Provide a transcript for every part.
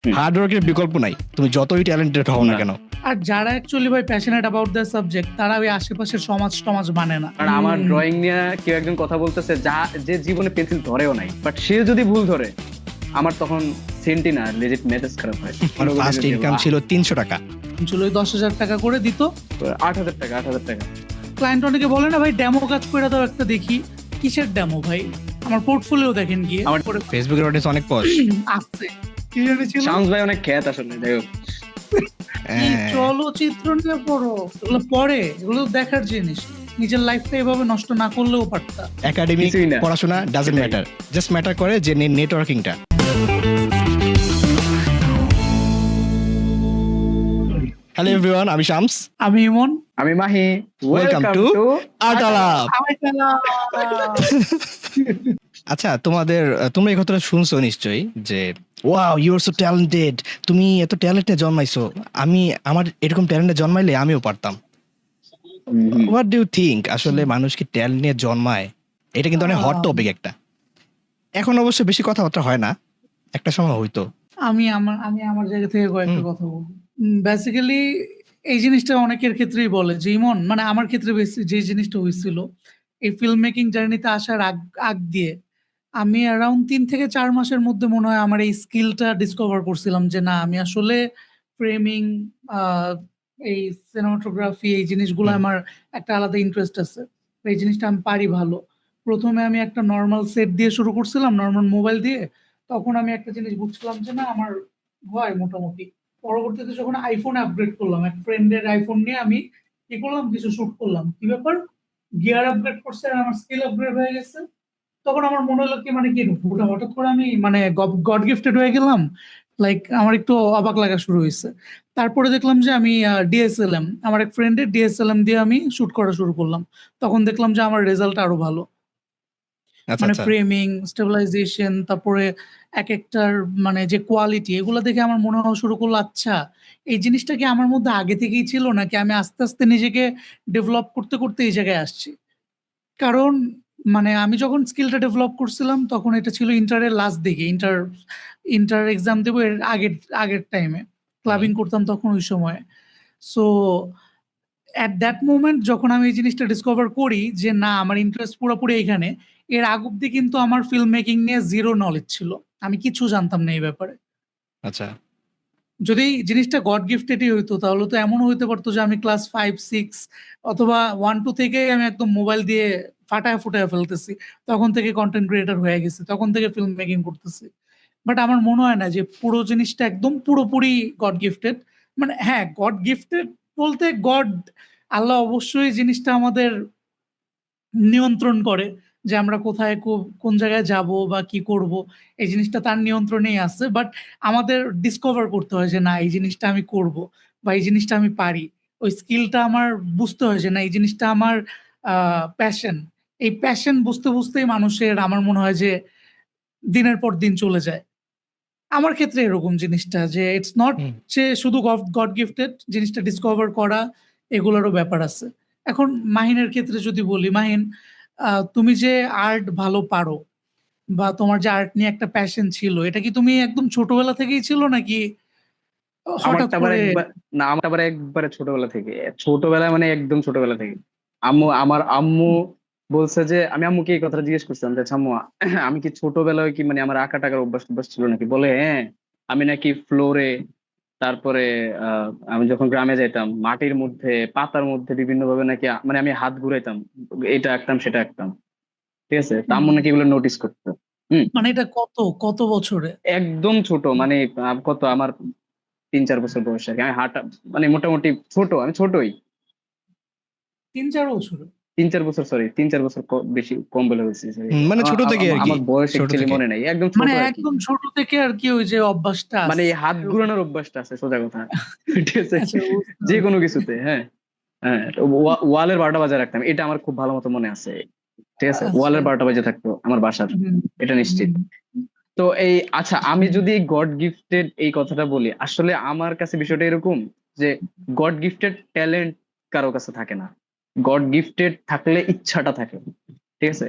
Hard ওয়ার্কের বিকল্প নাই, তুমি যতই ট্যালেন্টেড হও না কেন। আর যারা অ্যাকচুয়ালি ভাই প্যাশনেট অ্যাবাউট দ্য সাবজেক্ট, তারা ওই আশেপাশের সমাজ মানে না। কারণ আমার ড্রয়িং নিয়ে কেউ একজন কথা বলতেছে যে জীবনে পেন্সিল ধরেও নাই, বাট সে যদি ভুল ধরে আমার তখন সেন্টি না লেজিট মেজাজ খারাপ হয়। আমার ফার্স্ট ইনকাম ছিল 300 টাকা, ছিল 10,000 টাকা করে দিত, 8,000 টাকা। ক্লায়েন্ট অনেকে বলে না ভাই ডেমো কাজ করে দাও একটা দেখি। কিসের ডেমো ভাই? আমার পোর্টফোলিও দেখেন গিয়ে। আমার ফেসবুকের অডিয়েন্স অনেক পশ আসছে কি জানি ছিল শামস ভাই অনেক খ্যাত আসলে। যাই হোক, এই চলচ্চিত্র নিয়ে পড়ো, এগুলো পড়ে, এগুলো দেখার জিনিস। নিজের লাইফটা এভাবে নষ্ট না করলেও পারতা। একাডেমিক কিছুই না। পড়াশোনা ডাজন্ট ম্যাটার, জাস্ট ম্যাটার করে যে নেটওয়ার্কিংটা। হ্যালো এভরিওয়ান, আমি শামস, আমি ইমন, আমি মাহি। ওয়েলকাম টু আর্ট আলাপ। আচ্ছা, তোমরা এই কথাটা শুনছো নিশ্চয়ই যে wow you are so talented, তুমি এত ট্যালেন্টে জন্মাইছো, আমার এরকম ট্যালেন্টে জন্মাইলে আমিও পারতাম। হোয়াট ডু ইউ থিঙ্ক, আসলে মানুষ কি ট্যালেন্ট নিয়ে জন্মায়? এটা কিন্তু অনেক হট টপিক একটা। এখন অবশ্য বেশি কথাবার্তা হয় না, একটা সময় হইতো। আমি আমার জায়গা থেকে কয়েকটা কথা বলবো। বেসিক্যালি এই জিনিসটা অনেকের ক্ষেত্রেই বলে যে ইমন, মানে আমার ক্ষেত্রে যে জিনিসটা হয়েছিল এই ফিল্ম মেকিং জার্নিতে আসার আগ দিয়ে আমি অ্যারাউন্ড 3 থেকে 4 মাসের মধ্যে মনে হয় আমার এই স্কিলটা ডিসকভার করছিলাম যে না, আমি আসলে ফ্রেমিং, এই সিনেমাটোগ্রাফি, এই জিনিসগুলো আমার একটা আলাদা ইন্টারেস্ট আছে, এই জিনিসটা আমি পারি ভালো। প্রথমে আমি একটা নর্মাল সেট দিয়ে শুরু করছিলাম, নর্মাল মোবাইল দিয়ে। তখন আমি একটা জিনিস বুঝছিলাম যে না, আমার হয় মোটামুটি। পরবর্তীতে যখন আইফোন আপগ্রেড করলাম, এক ফ্রেন্ডের আইফোন নিয়ে আমি কি করলাম, কিছু শুট করলাম। কি ব্যাপার, গিয়ার আপগ্রেড করছে আর আমার স্কিল আপগ্রেড হয়ে গেছে। তখন আমার মনে হলো কি, মানে কি হঠাৎ করে আমি মানে গড গিফটেড হয়ে গেলাম। লাইক আমার একটু অবাক লাগা শুরু হয়েছে। তারপরে দেখলাম যে আমি ডিএসএলএম, আমার এক ফ্রেন্ডের ডিএসএলএম দিয়ে আমি শুট করা শুরু করলাম। তখন দেখলাম যে আমার রেজাল্ট আরো ভালো। আচ্ছা মানে আচ্ছা, ফ্রেমিং, স্টেবিলাইজেশন, তারপরে এক একটার মানে যে কোয়ালিটি, এগুলো দেখে আমার মনে হওয়া শুরু করলো আচ্ছা, এই জিনিসটা কি আমার মধ্যে আগে থেকেই ছিল নাকি আমি আস্তে আস্তে নিজেকে ডেভেলপ করতে করতে এই জায়গায় আসছি। কারণ মানে আমি যখন স্কিলটা ডেভেলপ করছিলাম তখন এটা ছিল ইন্টারের লাস্ট দিকে, ইন্টার এক্সাম দেবো এর আগের টাইমে ক্লাবিং করতাম তখন ওই সময়ে। সো অ্যাট দ্যাট মোমেন্ট যখন আমি এই জিনিসটা ডিসকভার করি যে না, আমার ইন্টারেস্ট পুরোপুরি এখানে, এর আগ অব্দি কিন্তু আমার ফিল্ম মেকিং নিয়ে জিরো নলেজ ছিল, আমি কিছু জানতাম না এই ব্যাপারে। আচ্ছা যদি জিনিসটা গড গিফটেডই হইতো তাহলে তো এমন হইতে পারতো যে আমি ক্লাস 5-6 অথবা 1-2 থেকে আমি একদম মোবাইল দিয়ে ফাটায় ফুটায় ফেলতেছি, তখন থেকে কন্টেন্ট ক্রিয়েটর হয়ে গেছি, তখন থেকে ফিল্ম মেকিং করতেছি। বাট আমার মনে হয় না যে পুরো জিনিসটা একদম পুরোপুরি গড গিফটেড। মানে হ্যাঁ, গড গিফটেড বলতে আল্লাহ অবশ্যই জিনিসটা আমাদের নিয়ন্ত্রণ করে যে আমরা কোথায় কোন জায়গায় যাব বা কি করব, এই জিনিসটা তার নিয়ন্ত্রণেই আছে। বাট আমাদের ডিসকভার করতে হয় যে না, এই জিনিসটা আমি করব বা এই জিনিসটা আমি পারি। ওই স্কিলটা আমার বুঝতে হয় যে না, এই জিনিসটা আমার প্যাশন। এই প্যাশন বুঝতে বুঝতেই মানুষের আমার মনে হয় যে দিনের পর দিন চলে যায়। আমার ক্ষেত্রে এরকম জিনিসটা যে ইটস নট যে শুধু গড গিফটেড, জিনিসটা ডিসকভার করা, এগুলোরও ব্যাপার আছে। এখন মাহিনের ক্ষেত্রে যদি বলি, মাহিন, তুমি যে আর্ট ভালো পারো বা তোমার যে আর্ট নিয়ে একটা প্যাশন ছিল, এটা কি তুমি একদম ছোটবেলা থেকেই ছিল নাকি হঠাৎ আমারটা আবার করে? একবারে ছোটবেলায় মানে একদম ছোটবেলা থেকে। আমার আম্মু বলছে যে, আমি আম্মুকে এই কথাটা জিজ্ঞেস করছিলাম যে, আচ্ছা আম্মু, আমি কি ছোটবেলায় কি মানে আমার আঁকা টাকার অভ্যাস ছিল নাকি? বলে হ্যাঁ, আমি নাকি ফ্লোরে, তারপরে আমি যখন গ্রামে যাইতাম মাটির মধ্যে পাতার মধ্যে বিভিন্ন ভাবে নাকি মানে আমি হাত ঘুরাইতাম, এটা আঁকতাম সেটা আঁকতাম। ঠিক আছে, তা আম্মু নাকি এগুলো নোটিস করতো। হম। মানে এটা কত কত বছরে? একদম ছোট মানে কত আমার 3-4 বছর বয়স আর কি। আমি হাঁটা মানে মোটামুটি আমি ছোটই। 3-4 বছরে? 3-4 বছর, সরি 3-4 বছর বেশি কম বলে হয়েছে sorry। মানে ছোট থেকে আর কি, আমার বয়স ছোট একচুয়ালি থেকে। মনে নাই, একদম ছোট মানে আর কি। একদম ছোট থেকে আর কি ওই যে অভ্যাসটা মানে আছে এই হাত এরকম? ঘুরানোর অভ্যাসটা আছে, সোজা কথা। ঠিক আছে, আচ্ছা, বুঝতে যে কোনো পারছি। কিছুতে। হ্যাঁ, হ্যাঁ, তো ওয়ালের 12টা বাজায় রাখতাম, এটা আমার খুব ভালো মতো মনে আছে। ঠিক আছে, আচ্ছা। ওয়ালের 12টা বাজে থাকতো আমার বাসার, হুম, এটা নিশ্চিত। হুম, তো এই আচ্ছা, আমি যদি গড গিফটেড এই কথাটা বলি, আসলে আমার কাছে বিষয়টা এরকম যে গড গিফটেড ট্যালেন্ট কারো কাছে থাকে না। গড গিফটেড থাকলে ইচ্ছাটা থাকে। ঠিক আছে,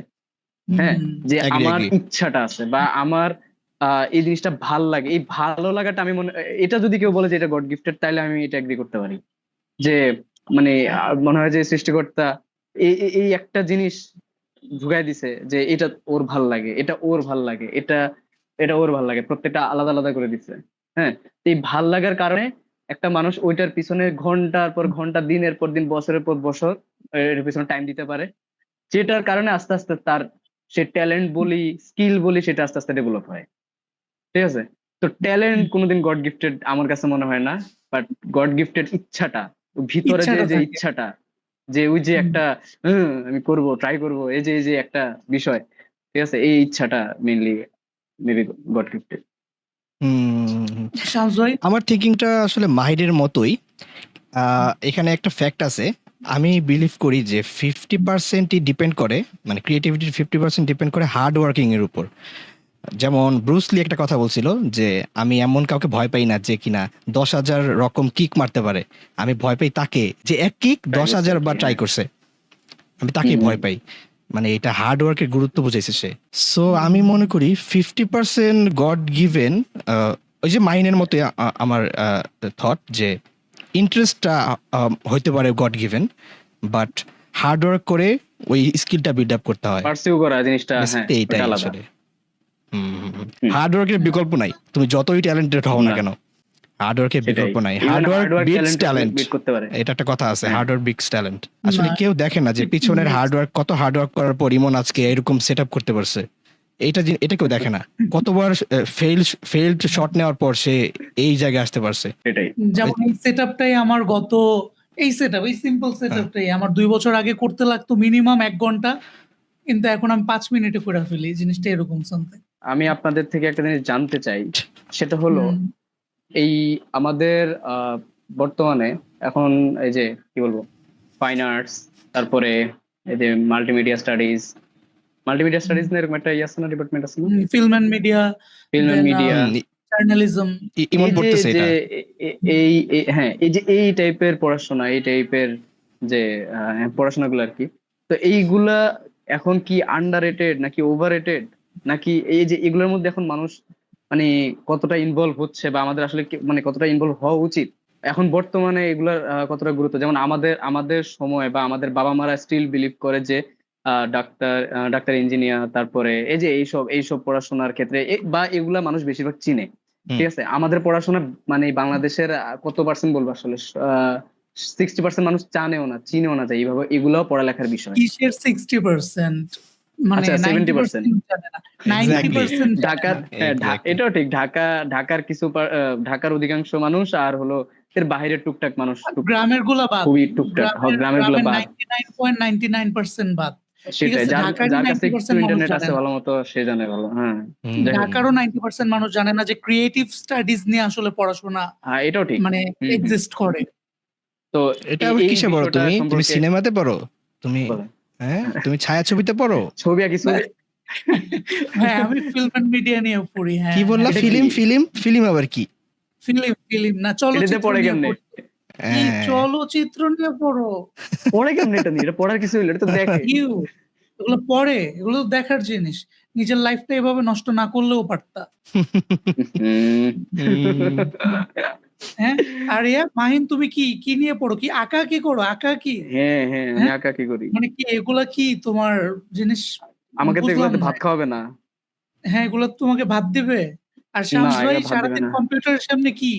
হ্যাঁ, হুম। যে এগ্রি আমার এগ্রি। ইচ্ছাটা আছে বা আমার এই জিনিসটা ভাল লাগে, এই ভালো লাগাটা আমি এটা যদি কেউ বলে যে এটা গড গিফটেড, তাহলে আমি এটা এগ্রি করতে পারি। যে মানে মনে হয় যে সৃষ্টিকর্তা এই একটা জিনিস ঢুকাই দিছে যে এটা ওর ভাল লাগে, এটা ওর ভাল লাগে, এটা এটা ওর ভাল লাগে, প্রত্যেকটা আলাদা আলাদা করে দিচ্ছে। হ্যাঁ, তো এই ভাল লাগার কারণে একটা মানুষ ওইটার পিছনে ঘন্টার পর ঘন্টা, দিনের পর দিন, বছরের পর বছর এর পিছনে টাইম দিতে পারে, যেটার কারণে আস্তে আস্তে তার সে ট্যালেন্ট বলি, স্কিল বলি, সেটা আস্তে আস্তে ডেভেলপ হয়। ঠিক আছে? তো ট্যালেন্ট কোনোদিন গড গিফটেড আমার কাছে মনে হয় না, বাট গড গিফটেড ইচ্ছাটা, ভিতরে যে ইচ্ছাটা যে থাকে। ইচ্ছাটা, যে ওই যে একটা আমি করব, ট্রাই করব, এই যে একটা বিষয়, ঠিক আছে, এই ইচ্ছাটা mainly maybe god gifted. Shams ভাই, আমার থিঙ্কিংটা আসলে মাহিরের মতোই। এখানে একটা ফ্যাক্ট আছে, আমি বিলিভ করি যে 50%ই ডিপেন্ড করে, মানে ক্রিয়েটিভিটির 50% ডিপেন্ড করে হার্ড ওয়ার্কিং এর উপর। যেমন ব্রুসলি একটা কথা বলছিল যে আমি এমন কাউকে ভয় পাই না যে কিনা 10,000 রকম কিক মারতে পারে, আমি ভয় পাই তাকে যে এক কিক Try 10,000 করছে, বার ট্রাই হ্যাঁ। করছে, আমি তাকেই ভয় পাই। মানে এটা হার্ড ওয়ার্কের গুরুত্ব বুঝাইছে সে। সো আমি মনে করি 50% গড গিভেন। ওই যে মাইনের মতো আমার থট যে ইন্টারেস্টটা হইতে পারে god given, but hard work করে ওই স্কিলটা বিল্ড আপ করতে হয়। পার্সিউ করা জিনিসটা, হ্যাঁ, বেসিকলি এইটাই ওটা আলাদা। আসলে। হার্ড ওয়ার্কের বিকল্প নাই, তুমি যতই ট্যালেন্টেড হও না না, কেন, হার্ড ওয়ার্কের সেটাই। বিকল্প নাই। Even hard work hard work beats talent, beat করতে পারে। এটা একটা কথা আছে, হ্যাঁ। Hard work beats talent. আসলে না, কেউ দেখে না যে পিছনের Yes. হার্ড ওয়ার্ক, কত হার্ড ওয়ার্ক করার পর ইমন আজকে এরকম সেট আপ করতে পারছে, এটা কেউ দেখে না। কতবার ফেইলড শট নেওয়ার পর সে এই জায়গায় আসতে পারছে। সেটাই। যেমন এই সেটআপটাই আমার এই সিম্পল সেটআপটাই আমার 2 বছর আগে করতে লাগতো মিনিমাম 1 ঘন্টা, কিন্তু এখন আমি 5 মিনিটে করে ফেলি। জিনিসটা এরকম সামথিং। আমি আপনাদের থেকে একটা জিনিস জানতে চাই, সেটা হলো এই আমাদের বর্তমানে এখন এই যে কি বলবো, ফাইন আর্টস, তারপরে এই যে মাল্টিমিডিয়া স্টাডিজ না এরকম একটা ইয়ে আছে না, ডিপার্টমেন্ট আছে না, film and media, film and media, journalism. Emon পড়তেছে এটা। হ্যাঁ, এই যে এই টাইপের পড়াশোনা, এই টাইপের যে পড়াশোনাগুলো আর কি, তো এইগুলা এখন কি আন্ডাররেটেড নাকি ওভাররেটেড, নাকি এই যে এগুলোর মধ্যে এখন মানুষ মানে কতটা ইনভলভ হচ্ছে, বা আমাদের আসলে মানে কতটা ইনভলভ হওয়া উচিত এখন বর্তমানে এগুলার কতটা গুরুত্ব? যেমন আমাদের সময় বা আমাদের বাবা মারা স্টিল বিলিভ করে যে ডাক্তার ইঞ্জিনিয়ার, তারপরে এই যে এইসব পড়াশোনার ক্ষেত্রে বা এগুলা মানুষ বেশিরভাগ চিনে। ঠিক আছে, আমাদের পড়াশোনা মানে বাংলাদেশের কত পার্সেন্ট বলবো আসলে, 60% মানুষ জানেও না, চিনেও না যে এইভাবে এগুলাও পড়ালেখার বিষয়। কিসের 60%? মানে আচ্ছা, 70% 70%। জানে না, Exactly. 90% জানে ঢাকার না। Exactly. এটাও ঠিক, ঢাকার কিছু ঢাকার অধিকাংশ মানুষ, আর হলো এর বাইরের টুকটাক মানুষ, গ্রামের গুলা বাদ, খুবই টুকটাক, গ্রামের গুলো বাদ। 99.99% বাদ। ঠিক সেটাই, আছে, ঢাকারই যার কাছে একটু 90% মানুষ ইন্টারনেট জানে আছে না। ভালো মতো, সে জানে ভালো। হ্যাঁ, যাই হোক। ঢাকারও 90% মানুষ জানে না যে ক্রিয়েটিভ স্টাডিজ নিয়ে আসলে পড়াশোনা হ্যাঁ, এটাও ঠিক। মানে এক্সিস্ট করে। তো এটা আবার এই কিসে পড়ো বিষয়টা তুমি? তুমি সম্পর্কে সিনেমাতে পড়ো? তুমি বলেন। হ্যাঁ, তুমি ছায়াছবিতে পড়ো? ছবি আঁকি, হ্যাঁ, আমি ফিল্ম এন্ড মিডিয়া নিয়ে পড়ি। হ্যাঁ, কি বললা? এটা কি? ফিল্ম আবার কি? ফিল্ম না, এটাতে চলচ্চিত্র পড়ে নিয়ে কেমনে? পড়ি। কি হ্যাঁ। চলচ্চিত্র নিয়ে পড়ো? পড়ে কেমনে? এটা নিয়ে, এটা পড়ার কিছু হইলো, এটা তো দেখে। এগুলো পড়ে, এগুলো দেখার জিনিস। নিজের লাইফটা এভাবে নষ্ট না করলেও পারতা। হ্যাঁ, আর মাহিন, তুমি কি নিয়ে পড়ো? কি আঁকা কি করো? আঁকা কি? হ্যাঁ, আমি আঁকা কি করি। মানে কি এগুলা কি তোমার জিনিস? আমাকে তো বুঝলাম এগুলোতে না। ভাত খাওয়াবে না। হ্যাঁ, এগুলো তোমাকে ভাত দিবে? আর শামস ভাই এগুলো ভাত দিবে সারাদিন না। কম্পিউটারের সামনে কি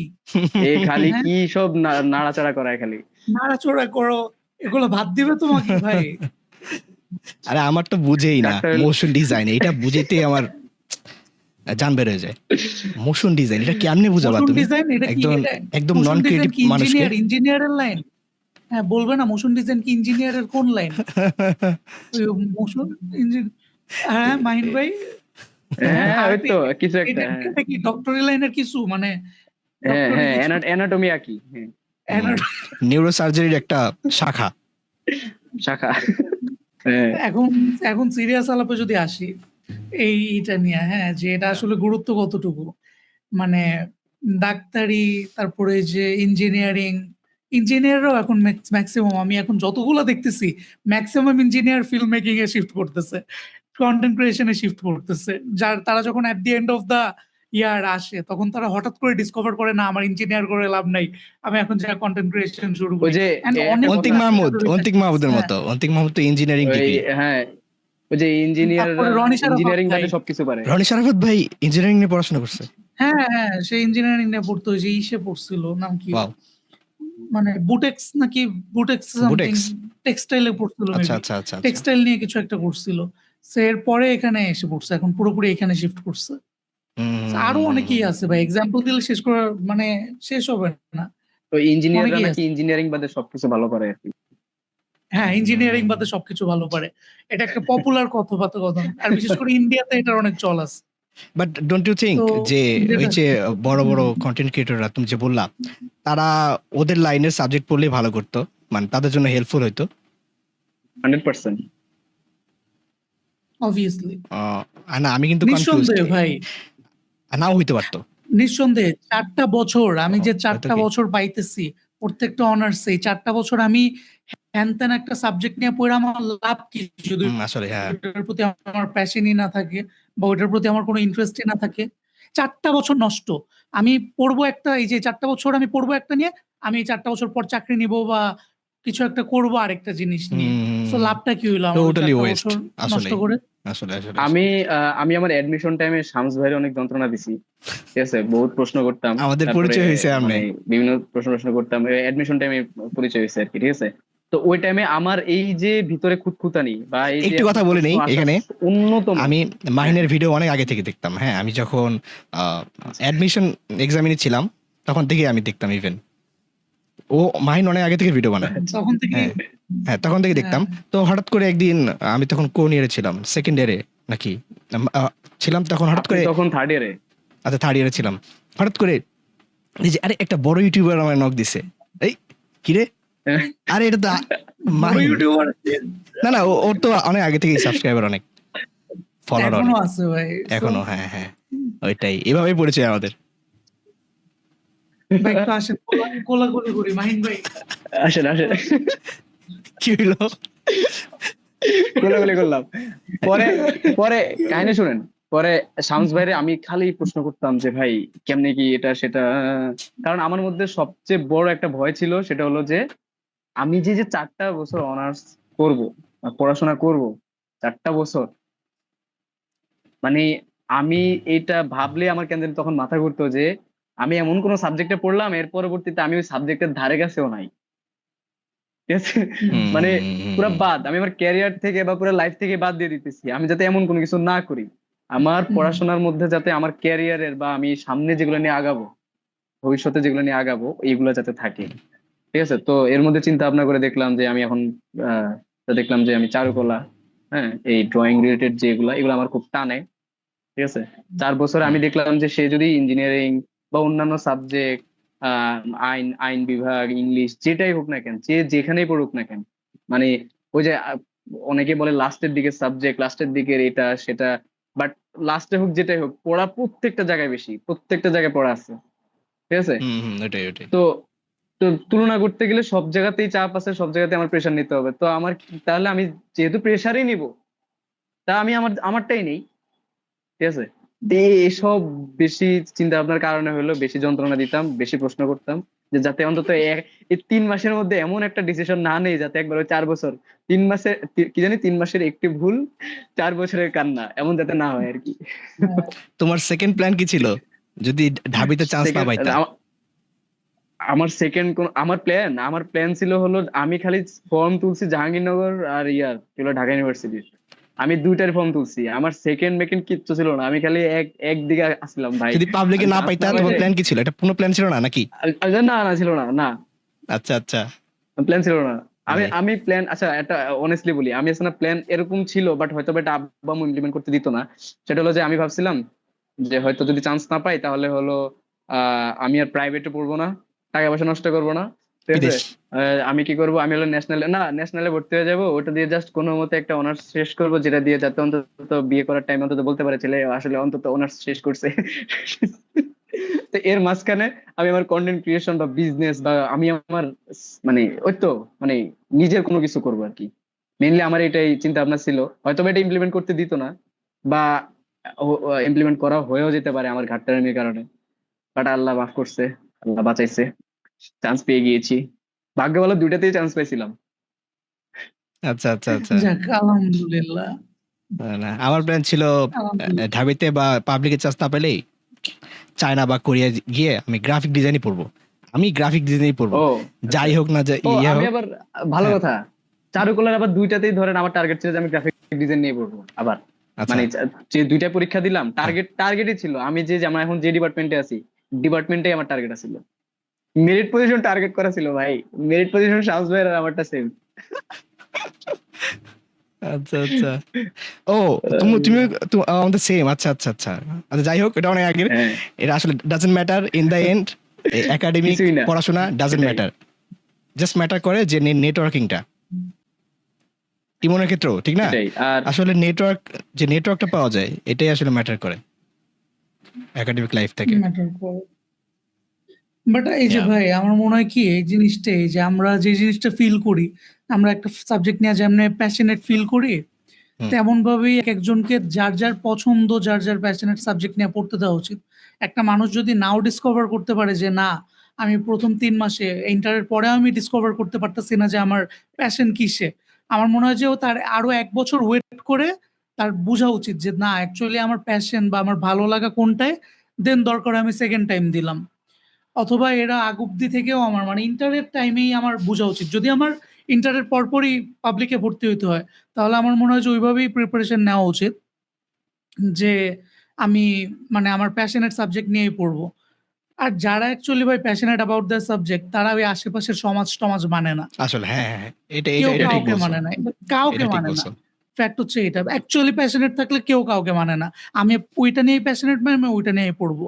খালি হ্যাঁ? কি সব নাড়াচাড়া করায় খালি। নাড়াচড়া করো, এগুলো ভাত দিবে তোমাকে ভাই? আরে আমার তো বুঝেই না ডাক্তার মোশন ডিজাইন, এটা বুঝেতে আমার জান বের হয়ে যায়। মোশন ডিজাইন এটা কেমনে বুঝাবা মোশন তুমি? ডিজাইন এটা কি? একদম মোশন নন ডিজাইন ক্রিয়েটিভ কি মানুষকে। ইঞ্জিনিয়ারের লাইন? হ্যাঁ, বলবে না মোশন ডিজাইন কি ইঞ্জিনিয়ারের কোন লাইন? মোশন ইঞ্জিন হ্যাঁ, মাহিন ভাই। হ্যাঁ, ওই তো কিছু একটা। এটা কি ডক্টরি লাইনের কিছু মানে? হ্যাঁ, ডক্টরি কিছু অ্যানাটমি আঁকি। নিউরোসার্জারির একটা শাখা। শাখা। হ্যাঁ, এখন সিরিয়াস আলাপে যদি আসি এইটা নিয়ে, হ্যাঁ, যে এটা আসলে গুরুত্ব কতটুকু, মানে ডাক্তারি, তারপরে যে ইঞ্জিনিয়াররাও এখন ম্যাক্সিমাম, আমি এখন যতগুলো দেখতেছি ম্যাক্সিমাম ইঞ্জিনিয়ার ফিল্ম মেকিং এ শিফট করতেছে, কন্টেন্ট ক্রিয়েশনে শিফট করতেছে। তারা যখন এট দি এন্ড অফ দা ইয়ার আসে, তখন তারা হঠাৎ করে ডিসকভার করে না আমার ইঞ্জিনিয়ার করে লাভ নাই, আমি এখন যা কন্টেন্ট ক্রিয়েশন শুরু ওই করি। যে এন্ড একটা অনেক অন্তিক কথা, মাহমুদ, অন্তিক মাহমুদের হ্যাঁ মতো। অন্তিক মাহমুদ তো ইঞ্জিনিয়ারিং ওই ডিগ্রি। হ্যাঁ ওই যে ইঞ্জিনিয়াররা তারপরে রনি সারাফত ইঞ্জিনিয়ারিং ভাই, বাদে সবকিছু পারে। রনি সারাফত ভাই ইঞ্জিনিয়ারিং নিয়ে পড়াশোনা করছে। হ্যাঁ হ্যাঁ সে ইঞ্জিনিয়ারিং নিয়ে পড়তো, ওই যে ইসে পড়ছিল, নাম কি ওয়াও, মানে বুটেক্স নাকি বুটেক্স সামথিং, বুটেক্স। টেক্সটাইলে পড়ছিল আচ্ছা মেবি, আচ্ছা আচ্ছা আচ্ছা। টেক্সটাইল নিয়ে কিছু একটা করছিল। সে এরপরে এখানে এসে পড়ছে, এখন পুরোপুরি এখানে শিফট করছে। So আরো অনেকেই আছে ভাই, এক্সাম্পল দিলে শেষ করার মানে শেষ হবে না, তো ইঞ্জিনিয়াররা অনেকেই নাকি আছে। ইঞ্জিনিয়ারিং বাদে সবকিছু ভালো করে আর কি। হ্যাঁ ইঞ্জিনিয়ারিং বাদে সবকিছু ভালো পারে, এটা একটা পপুলার কথোপকথন, আর বিশেষ করে ইন্ডিয়াতে এটার অনেক চল আছে। বাট ডোন্ট ইউ থিঙ্ক তো যে ওই যেটা যে বড় বড় হুম, কন্টেন্ট ক্রিয়েটররা তুমি যে বললা, তারা ওদের লাইনের সাবজেক্ট পড়লেই ভালো করতো, মানে তাদের জন্য হেল্পফুল হইতো? 100%। অবভিয়াসলি, না আমি কিন্তু কনফিউজড, নিঃসন্দেহে ভাই, নাও হইতে পারতো। নিঃসন্দেহে 4টা বছর আমি যে হয়তো 4টা কি। বছর পাইতেছি প্রত্যেকটা অনার্স, এই 4টা বছর আমি হ্যান ত্যান একটা সাবজেক্ট নিয়ে পড়ে আমার লাভ কি, যদি আসলে হ্যাঁ। ওটার প্রতি আমার প্যাশনই না থাকে বা ওটার প্রতি আমার কোনো ইন্টারেস্টই না থাকে, 4টা বছর নষ্ট। আমি পড়বো একটা, এই যে 4টা বছর আমি পড়বো একটা নিয়ে, আমি 4টা বছর পর চাকরি নিব বা কিছু একটা করবো আরেকটা জিনিস নিয়ে, সো লাভটা কি হইলো আমার ওই টোটালি 4টা ওয়েস্ট বছর নষ্ট আসলে। করে? আসলে আসলে আমি আমার অ্যাডমিশন টাইমে শামস ভাইয়ের অনেক যন্ত্রণা দিছি, ঠিক আছে, বহুত প্রশ্ন করতাম, আমাদের তারপরে পরিচয় হয়েছে মানে আমনে। বিভিন্ন প্রশ্ন করতাম, অ্যাডমিশন টাইমে পরিচয় হয়েছে আর কি, ঠিক আছে। তো ওই টাইমে আমার এই যে ভিতরে খুঁতখুঁতানি বা এই যে একটু কথা একটা বলে প্রশ্ন নেই আসা এখানে, অন্যতম। আমি হ্যাঁ মাহিনের ভিডিও অনেক আগে থেকে দেখতাম। হ্যাঁ, আমি যখন আচ্ছা। অ্যাডমিশন এক্সামিনে ছিলাম তখন থেকে আমি দেখতাম। ইভেন ও মাহিন অনেক আগে থেকে ভিডিও বানায়। তখন থেকে হ্যাঁ হ্যাঁ, তখন থেকে দেখতাম। তো হঠাৎ করে একদিন, আমি তখন কোন ইয়ারে ছিলাম, সেকেন্ড ইয়ারে নাকি ছিলাম, তখন হঠাৎ আপনি করে, তখন থার্ড ইয়ারে? আচ্ছা থার্ড ইয়ারে ছিলাম, হঠাৎ করে এই যে আরে একটা বড় ইউটিউবার আমার নক দিছে, এই কিরে, আরে এটা তো বড় মাহিন। ইউটিউবার না না, ওর তো অনেক আগে থেকেই সাবস্ক্রাইবার, অনেক ফলোয়ার এখনো অনেক আছে ভাই, so এখনো। হ্যাঁ হ্যাঁ, ওইটাই, এভাবেই পরিচয় আমাদের। ভাই একটু আসেন, কোলাকুলি করি মাহিন ভাই। আসেন আসেন, কি হইলো? কোলাকুলি করলাম। পরে পরে কাহিনী শুনেন, পরে শামস ভাইরে আমি খালি প্রশ্ন করতাম যে ভাই কেমনে কি এটা সেটা, কারণ আমার মধ্যে সবচেয়ে বড় একটা ভয় ছিল, সেটা হলো যে আমি যে 4টা বছর অনার্স করব, পড়াশোনা করব 4টা বছর, মানে আমি এটা ভাবলে আমার কেন জানি তখন মাথা ঘুরতো যে আমি এমন কোন সাবজেক্টে পড়লাম এর পরবর্তীতে আমি ওই সাবজেক্টের ধারে কাছেও নাই, ঠিক আছে। মানে পুরো বাদ, আমি আমার ক্যারিয়ার থেকে বা পুরো লাইফ থেকে বাদ দিয়ে দিতেছি, আমি যাতে এমন কোনো কিছু না করি আমার পড়াশোনার মধ্যে, যাতে আমার ক্যারিয়ারের বা আমি সামনে যেগুলো নিয়ে আগাবো, ভবিষ্যতে যেগুলো নিয়ে আগাবো এইগুলো যাতে থাকে, ঠিক আছে। তো এর মধ্যে চিন্তা ভাবনা করে দেখলাম যে আমি এখন দেখলাম যে আমি চারুকলা, হ্যাঁ এই ড্রয়িং রিলেটেড যেগুলো, এগুলো আমার খুব টানে, ঠিক আছে। 4 বছর আমি দেখলাম যে সে যদি ইঞ্জিনিয়ারিং বা অন্যান্য সাবজেক্ট, আইন আইন বিভাগ, ইংলিশ, যেটাই হোক না কেন, যে যেখানেই পড়ুক না কেন, মানে ওই যে অনেকে বলে লাস্টের দিকে সাবজেক্ট, লাস্টের দিকের এটা সেটা, বাট লাস্টে হোক যেটাই হোক পড়া প্রত্যেকটা জায়গায় বেশি, প্রত্যেকটা জায়গায় পড়া আছে, ঠিক আছে। ওইটাই ওইটাই। তো তো তুলনা করতে গেলে সব জায়গাতেই চাপ আছে, সব জায়গাতে আমার প্রেশার নিতে হবে, তো আমার তাহলে আমি যেহেতু প্রেশারই নিব, তা আমি আমারটাই নেই, ঠিক আছে। তো এসব বেশি চিন্তা ভাবনার কারণে হলো বেশি যন্ত্রণা দিতাম, বেশি প্রশ্ন করতাম, যে যাতে অন্তত এই 3 মাসের মধ্যে এমন একটা ডিসিশন না নেই যাতে একবার ওই 4 বছর, 3 মাসে কি জানি 3 মাসের একটি ভুল, 4 বছরের কান্না, এমন যাতে না হয় আর কি। তোমার সেকেন্ড প্ল্যান কি ছিল যদি ঢাবিতে চান্স না Second, পাইতা? আমার সেকেন্ড কোন আমার প্ল্যান ছিল হলো আমি খালি ফর্ম তুলছি জাহাঙ্গীরনগর আর ঢাকা ইউনিভার্সিটি, আমি 2টার ফর্ম তুলছি, আমার সেকেন্ড মেকেন্ড কিচ্ছু ছিল না, আমি খালি একদিকে আসছিলাম ভাই। যদি পাবলিকে আমি না চান্স পাইতা, না তোমার পাইলে, প্ল্যান কি ছিল? এটা কোনো প্ল্যান ছিল না নাকি? না না ছিল না, না আচ্ছা আচ্ছা। প্ল্যান ছিল না। আমি Right. আমি প্ল্যান, আচ্ছা একটা অনেস্টলি বলি, আমি আসলে প্ল্যান এরকম ছিল, বাট হয়তো এটা আব্বা আম্মু ইমপ্লিমেন্ট করতে দিত না। সেটা হলো যে আমি ভাবছিলাম যে হয়তো যদি চান্স না পাই তাহলে হলো আমি আর প্রাইভেটে পড়বো না, টাকা পয়সা নষ্ট করবো না, ঠিক আছে। বিদেশ। আমি কি করবো, আমি হলো ন্যাশনালে ভর্তি হয়ে যাবো, ওটা দিয়ে জাস্ট কোনো মতে একটা অনার্স শেষ করবো, যেটা দিয়ে যাতে অন্তত বিয়ে করার টাইম অন্তত বলতে পারে ছেলে আসলে অন্তত অনার্স শেষ করছে। তো এর মাঝখানে আমি আমার কন্টেন্ট ক্রিয়েশন বা বিজনেস বা আমি আমার মানে ওই তো মানে নিজের কোনো কিছু করবো আর কি, মেইনলি আমার এটাই চিন্তা ভাবনা ছিল, হয়তো এটা ইমপ্লিমেন্ট করতে দিত না, বা ইমপ্লিমেন্ট করা হয়েও যেতে পারে আমার ঘাটতারামির কারণে, বাট আল্লাহ মাফ করছে, আল্লাহ বাঁচাইছে, চান্স পেয়ে গিয়েছি। ভাগ্য ভালো, দুইটাতেই চান্স পাইছিলাম। আচ্ছা আচ্ছা আচ্ছা। যাক আলহামদুলিল্লাহ। না আমার প্ল্যান ছিল আলহামদুলিল্লাহ। ঢাবিতে বা পাবলিকে চান্স না পেলেই চায়না বা কোরিয়া গিয়ে আমি গ্রাফিক ডিজাইনই পড়বো। আমি গ্রাফিক ডিজাইনই পড়বো, ও যাই হোক না যাই ও ইয়ে আমি হোক। আবার ভালো হ্যাঁ, কথা, চারুকলার আবার দুইটাতেই ধরেন আমার টার্গেট ছিল যে আমি গ্রাফিক ডিজাইন নিয়ে পড়বো আবার। আচ্ছা মানে যে দুইটা পরীক্ষা দিলাম, হ্যাঁ। টার্গেটই ছিল আমি যে আমরা এখন যে ডিপার্টমেন্টে আছি, ডিপার্টমেন্টে আমার টার্গেট ছিল, মেরিট পজিশন টার্গেট করা ছিল ভাই। মেরিট পজিশন শামস ভাইয়ের আর আমারটা সেম। আচ্ছা আচ্ছা। ও তুমি তুমি আমাদের সেম। আচ্ছা আচ্ছা আচ্ছা আচ্ছা, যাই হোক এটা অনেক আগের। হ্যাঁ, এটা আসলে doesn't matter in the end. Academic কিছুই না, পড়াশোনা ডাজন্ট সেটাই। ম্যাটার, জাস্ট ম্যাটার করে যে নেটওয়ার্কিংটা ইমনের ক্ষেত্রেও, ঠিক না? সেটাই। আর আসলে যে নেটওয়ার্কটা পাওয়া যায় এটাই আসলে ম্যাটার করে একাডেমিক লাইফ থেকে। ম্যাটার করে। বাট এই যে Yeah. ভাই আমার মনে হয় কি এই জিনিসটাই যে আমরা যে জিনিসটা ফিল করি, আমরা একটা সাবজেক্ট নিয়ে যেমন প্যাশনেট ফিল করি, হুম। তেমন ভাবেই এক একজনকে যার যার পছন্দ, যার যার প্যাশনেট সাবজেক্ট নিয়ে পড়তে দেওয়া উচিত। একটা মানুষ যদি নাও ডিসকভার করতে পারে যে না আমি প্রথম 3 মাসে ইন্টারের পরেও আমি ডিসকভার করতে পারতেছি না যে আমার প্যাশন কিসে, আমার মনে হয় যে ও তার আরো 1 বছর ওয়েট করে তার বোঝা উচিত যে না অ্যাকচুয়ালি আমার প্যাশন বা আমার ভালো লাগা কোনটায়, দেন দরকার হয় আমি সেকেন্ড টাইম দিলাম। অথবা এরা আগ অব্দি থেকেও আমার মানে ইন্টারের টাইমেই আমার বোঝা উচিত। যদি আমার ইন্টারের পরপরই পাবলিকে ভর্তি হইতে হয়, তাহলে আমার মনে হয় যে ওইভাবেই প্রিপারেশন নেওয়া উচিত। যে আমি মানে আমার প্যাশনেট সাবজেক্ট নিয়েই পড়বো। আর যারা অ্যাকচুয়ালি ভাই প্যাশনেট অ্যাবাউট দ্যাট সাবজেক্ট তারা ওই আশেপাশের সমাজ-টমাজ মানে না। আসলে হ্যাঁ হ্যাঁ হ্যাঁ, এটা কেউ এটা ঠিক কাউকে বলছো, মানে না। কাউকে এটা ঠিক মানে না। বলছো। ফ্যাক্ট হচ্ছে এটা। অ্যাকচুয়ালি প্যাশনেট থাকলে কেউ কাউকে মানে না। আমি ওইটা নিয়েই প্যাশনেট মানে আমি ওইটা নিয়েই পড়বো।